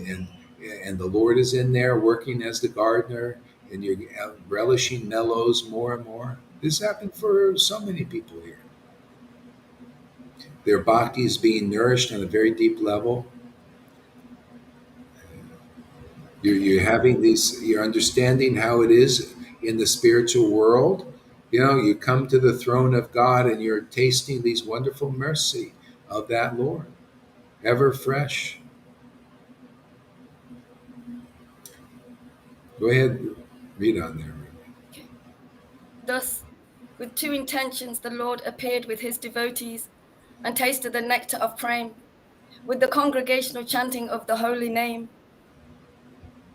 A: the Lord is in there working as the gardener, and you're relishing mellows more and more. This happened for so many people here. Their bhakti is being nourished on a very deep level. You're having these. You're understanding how it is in the spiritual world. You come to the throne of God, and you're tasting these wonderful mercy of that Lord, ever fresh. Go ahead, read on there.
C: Okay. Thus, with two intentions, the Lord appeared with his devotees and tasted the nectar of prema with the congregational chanting of the holy name.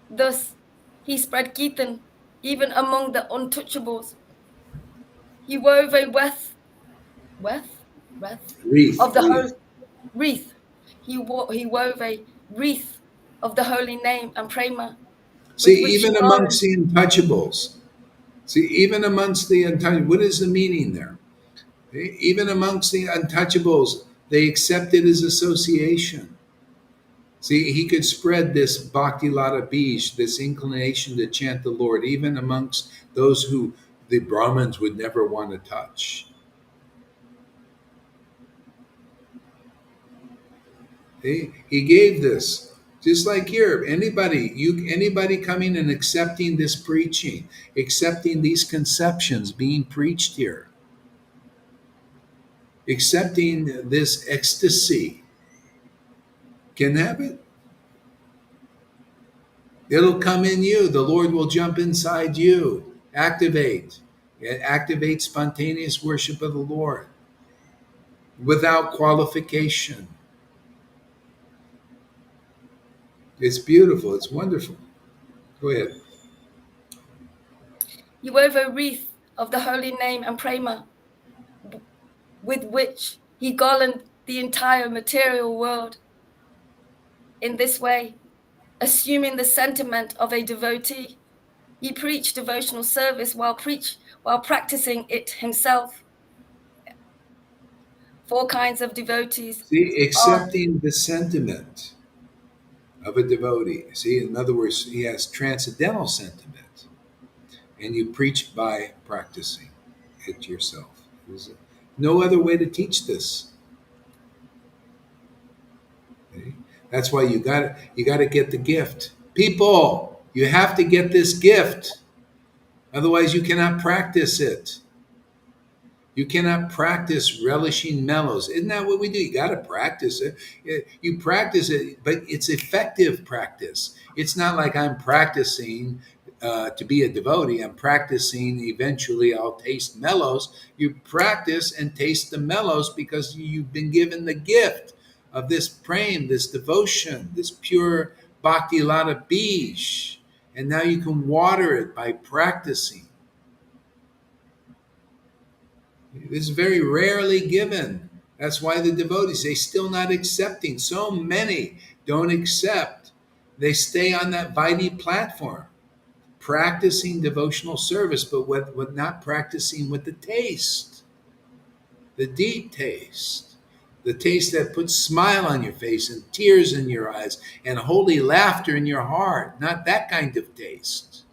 C: Thus, he spread Kirtan even among the untouchables. He wove a
A: Wreath,
C: of the
A: wreath.
C: wreath. He wove a wreath of the holy name and prema,
A: See,
C: with which
A: even amongst the untouchables. See, even amongst the untouchables. What is the meaning there? Even amongst the untouchables, They accepted his association. See, he could spread this bhakti lata bij, this inclination to chant the Lord, even amongst those who the Brahmins would never want to touch. He gave this. Just like here, anybody coming and accepting this preaching, accepting these conceptions being preached here, accepting this ecstasy, can have it. It'll come in you. The Lord will jump inside you. Activate. Activate spontaneous worship of the Lord without qualification. It's beautiful. It's wonderful. Go ahead.
C: You wove a wreath of the holy name and prema with which he garlanded the entire material world. In this way, assuming the sentiment of a devotee, he preached devotional service while practicing it himself. 4 kinds of devotees
A: See,
C: are
A: accepting the sentiment of a devotee. See, in other words, he has transcendental sentiment, and you preach by practicing it yourself. There's no other way to teach this. Okay? That's why you got to get the gift. People, you have to get this gift. Otherwise, you cannot practice it. You cannot practice relishing mellows. Isn't that what we do? You got to practice it. You practice it, but it's effective practice. It's not like I'm practicing to be a devotee. I'm practicing, eventually I'll taste mellows. You practice and taste the mellows because you've been given the gift of this prem, this devotion, this pure bhakti lata bij. And now you can water it by practicing. This is very rarely given. That's why the devotees, they still not accepting. So many don't accept. They stay on that Vaidhi platform, practicing devotional service, but with not practicing with the taste, the deep taste, the taste that puts smile on your face and tears in your eyes and holy laughter in your heart. Not that kind of taste.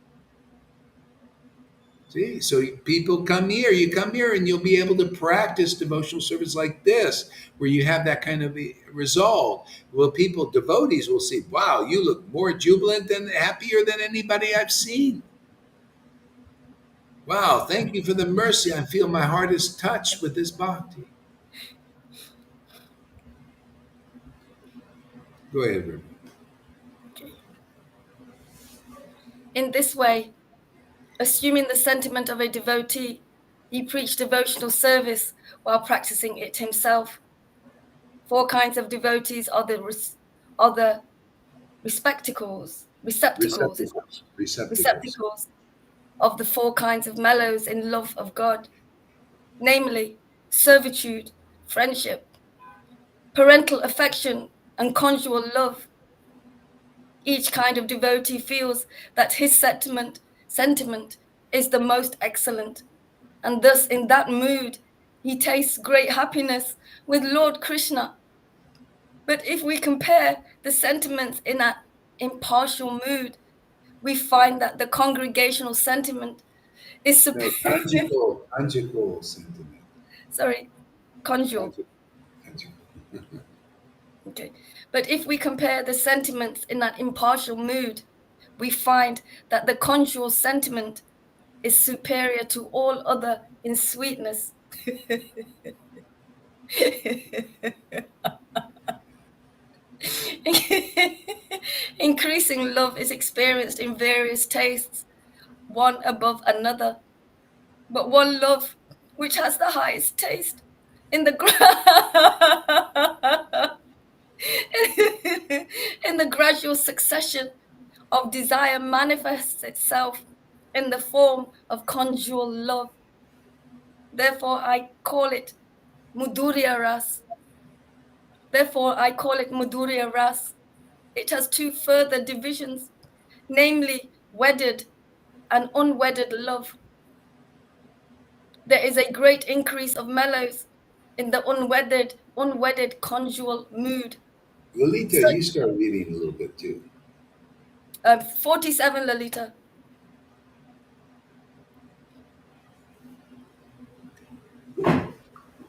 A: See, so people come here, you come here and you'll be able to practice devotional service like this, where you have that kind of result. Well, people, devotees will see, wow, you look more jubilant and happier than anybody I've seen. Wow, thank you for the mercy. I feel my heart is touched with this bhakti. Go ahead, Ruby.
C: in this way, assuming the sentiment of a devotee, he preached devotional service while practicing it himself. 4 kinds of devotees are the
A: Receptacles. Receptacles.
C: receptacles of the 4 kinds of mellows in love of God, namely servitude, friendship, parental affection, and conjugal love. Each kind of devotee feels that his sentiment is the most excellent, and thus in that mood he tastes great happiness with Lord Krishna. But if we compare the sentiments in an impartial mood, we find that the congregational sentiment is
A: No,
C: superior.
A: conjugal sentiment.
C: Sorry, conjugal.
A: Conjugal.
C: Okay. But if we compare the sentiments in an impartial mood, we find that the conjugal sentiment is superior to all other in sweetness. Increasing love is experienced in various tastes, one above another, but one love which has the highest taste in the in the gradual succession of desire manifests itself in the form of conjugal love. Therefore, I call it Mudurya Ras. It has 2 further divisions, namely wedded and unwedded love. There is a great increase of mellows in the unwedded conjugal mood.
A: Lolita,
C: So,
A: you start reading a little bit too.
C: 47, Lalita.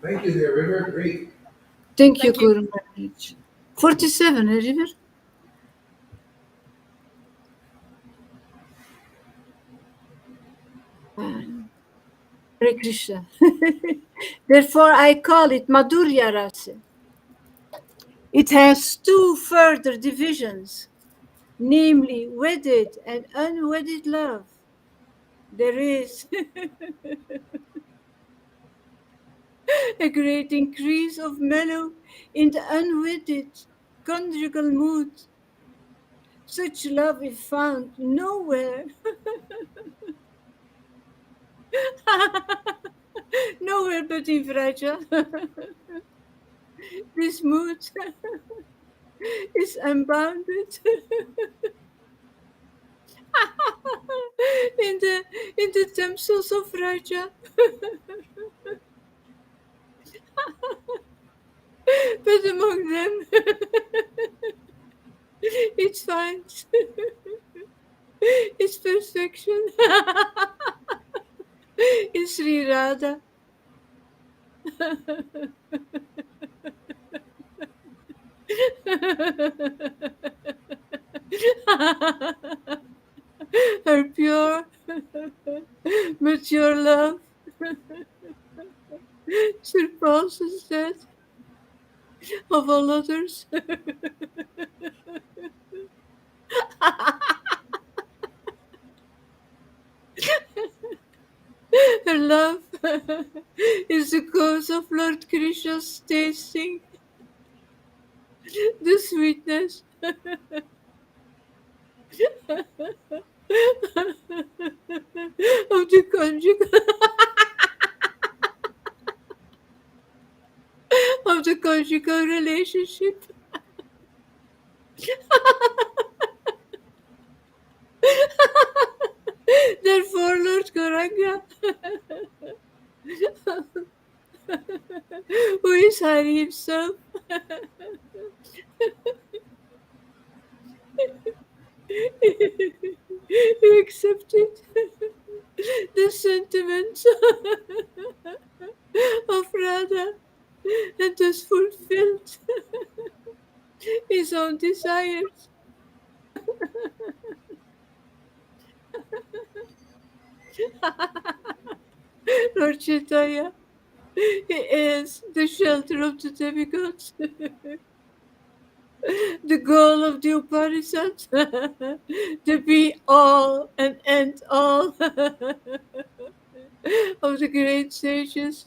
A: Thank you there, River. Great.
B: Thank you,
C: Thank you.
B: Guru Maharaj. 47, River. Hare Krishna. Therefore, I call it Madhurya Rasa. It has two further divisions, namely wedded and unwedded love. There is a great increase of mellow in the unwedded conjugal mood. Such love is found nowhere, nowhere but in Vraja. This mood is unbounded in the temples of Raja. But among them, it finds its perfection in Sri Radha. Her pure, mature love surpasses that of all others. Her love is the cause of Lord Krishna's tasting the sweetness of the conjugal relationship. Therefore, Lord Gauranga, who is Hari himself, he accepted the sentiments of Radha and thus fulfilled his own desires. Lord Chaitanya, he is the shelter of the demigods, the goal of the Upanishads, the be all and end all of the great sages.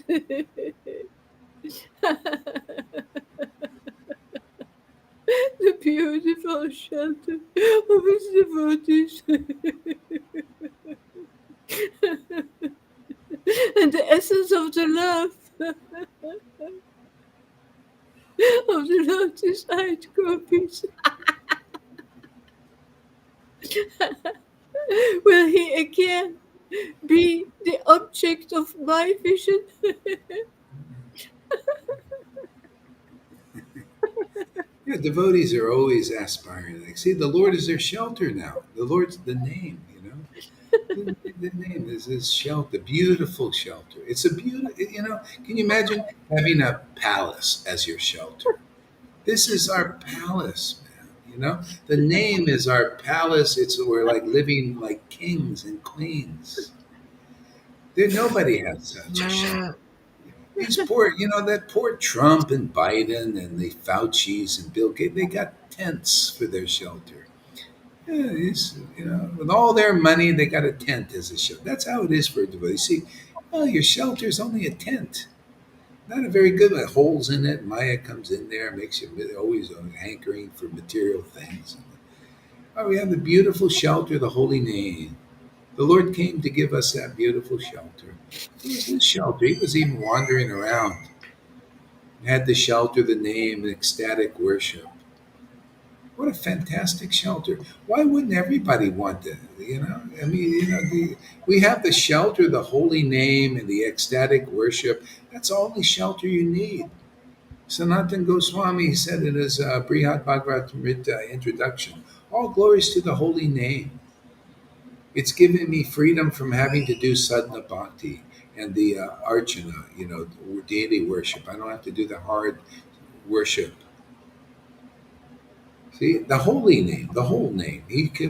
B: The beautiful shelter of his devotees. And the essence of the love of the lotus-eyed gopis. Will he again be the object of my vision?
A: Yeah, devotees are always aspiring. Like, see, the Lord is their shelter now. The Lord's the name, you know. The name is his shelter, beautiful shelter. It's a beautiful, you know. Can you imagine having a palace as your shelter? This is our palace, man. You know, the name is our palace. It's we're like living like kings and queens. There, nobody has such a shelter. These poor, you know, that poor Trump and Biden and the Fauci's and Bill Gates, they got tents for their shelter. Yeah, you know, with all their money, they got a tent as a shelter. That's how it is for a devotee. See, oh, your shelter is only a tent. Not a very good one. Holes in it. Maya comes in there, makes you always hankering for material things. Oh, we have the beautiful shelter, the holy name. The Lord came to give us that beautiful shelter. It was his shelter. He was even wandering around. Had the shelter, the name, ecstatic worship. What a fantastic shelter. Why wouldn't everybody want that? You know, I mean, you know, we have the shelter, the holy name, and the ecstatic worship. That's all the shelter you need. Sanatan Goswami said in his Brihad Bhagavatamrita introduction, all glories to the holy name. It's given me freedom from having to do sadhana bhakti and the archana, daily worship. I don't have to do the hard worship. See, the holy name, the whole name.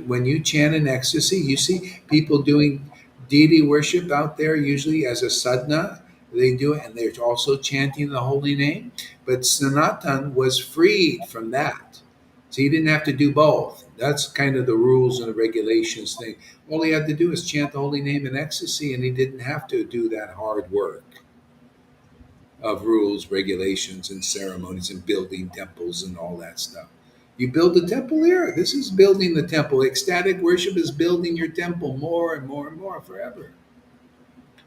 A: When you chant in ecstasy, you see people doing deity worship out there, usually as a sadhana. They do it, and they're also chanting the holy name. But Sanatan was freed from that. So he didn't have to do both. That's kind of the rules and the regulations thing. All he had to do is chant the holy name in ecstasy, and he didn't have to do that hard work of rules, regulations, and ceremonies and building temples and all that stuff. You build the temple here. This is building the temple. Ecstatic worship is building your temple more and more and more forever.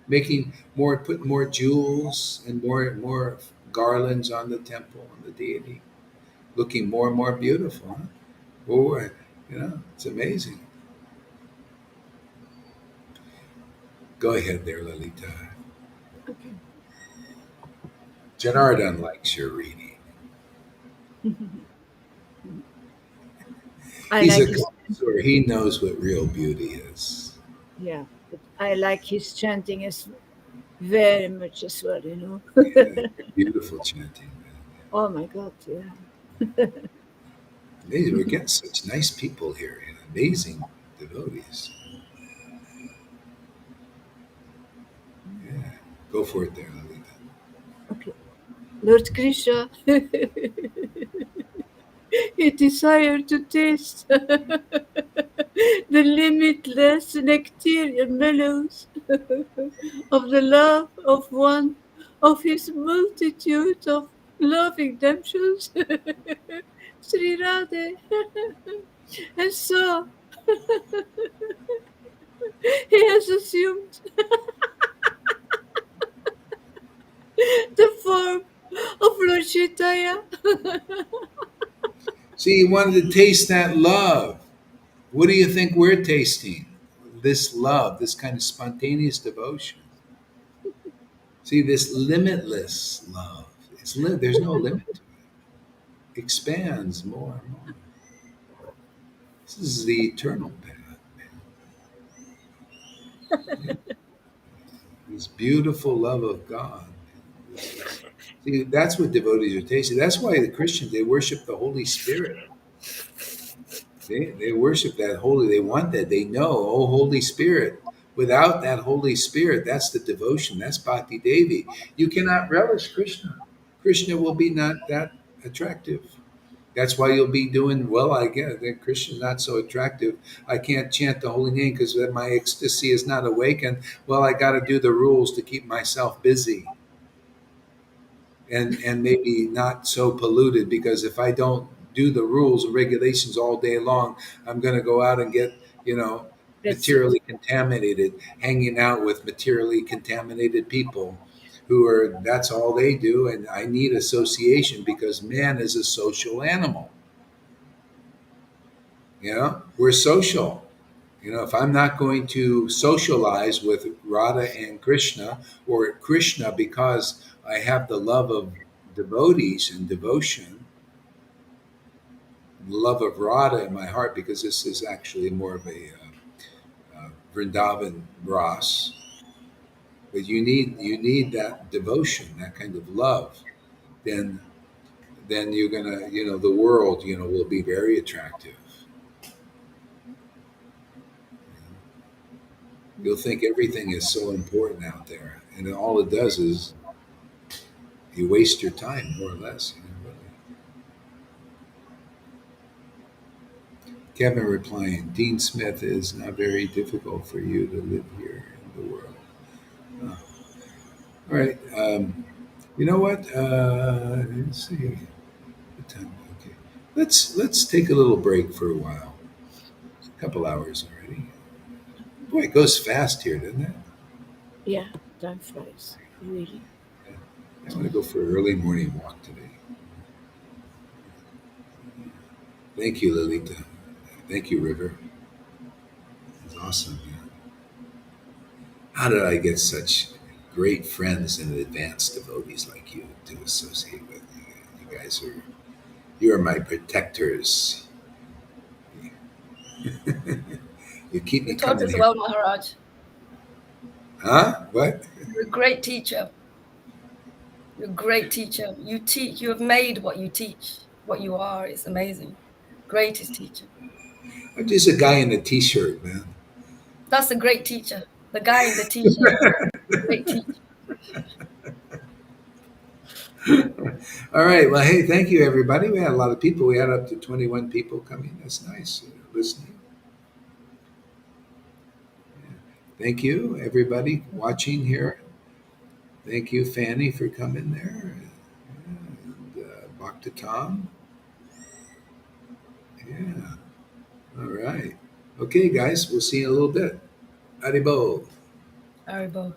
A: Making more, put more jewels and more garlands on the temple and the deity, looking more and more beautiful. Huh? Oh, it's amazing. Go ahead there, Lalita.
B: Okay.
A: Janardhan likes your reading.
B: I
A: He's
B: like
A: a
B: his
A: connoisseur. He knows what real beauty is.
B: yeah, but I like his chanting as very much as well.
A: Yeah, beautiful chanting.
B: Oh my God, yeah.
A: Amazing. We're getting such nice people here and amazing devotees. Yeah. Go for it there, Lalita.
B: Okay. Lord Krishna, he desired to taste the limitless nectarian mellows of the love of one of his multitude of loving damsels, Sri Radhe. And so he has assumed the form of Lord Chaitanya.
A: See, he wanted to taste that love. What do you think we're tasting? This love, this kind of spontaneous devotion. See, this limitless love. There's no limit to it. Expands more and more. This is the eternal path, man. This beautiful love of God. See, that's what devotees are tasting. That's why the Christians, they worship the Holy Spirit. They worship that holy, they want that. They know, oh, Holy Spirit. Without that Holy Spirit, that's the devotion. That's Bhakti Devi. You cannot relish Krishna. Krishna will be not that attractive. That's why you'll be doing well. I guess that Krishna's not so attractive. I can't chant the holy name because my ecstasy is not awakened. Well, I got to do the rules to keep myself busy and maybe not so polluted, because if I don't do the rules and regulations all day long, I'm going to go out and get,
B: That's it.
A: materially contaminated, hanging out with materially contaminated people who are, that's all they do. And I need association because man is a social animal. We're social. If I'm not going to socialize with Radha and Krishna, or Krishna because I have the love of devotees and devotion, the love of Radha in my heart, because this is actually more of a Vrindavan Ras. But you need that devotion, that kind of love. Then you're gonna, the world, will be very attractive. You'll think everything is so important out there, and all it does is you waste your time, more or less. Really. Kevin replying, Dean Smith, is not very difficult for you to live here in the world. Oh. All right. You know what? Let's see. What time? Okay. Let's take a little break for a while. It's a couple hours already. Boy, it goes fast here, doesn't it?
B: Yeah, time flies, really.
A: I want to go for an early morning walk today. Thank you, Lolita. Thank you, River. It's awesome, man. How did I get such great friends and advanced devotees like you to associate with. You guys are, you are my protectors. You keep me
C: You taught
A: coming
C: us
A: here.
C: well, Maharaj.
A: Huh? What?
C: You're a great teacher. You're a great teacher. You teach. You have made what you teach, what you are. It's amazing. Greatest teacher.
A: I'm just a guy in a t-shirt, man.
C: That's a great teacher. The guy in the t-shirt. Great teacher.
A: All right. Well, hey, thank you, everybody. We had a lot of people. We had up to 21 people coming. That's nice, listening. Thank you, everybody watching here. Thank you, Fanny, for coming there. And Bhakta Tom. Yeah. All right. Okay, guys. We'll see you in a little bit. Haribo.
C: Haribo.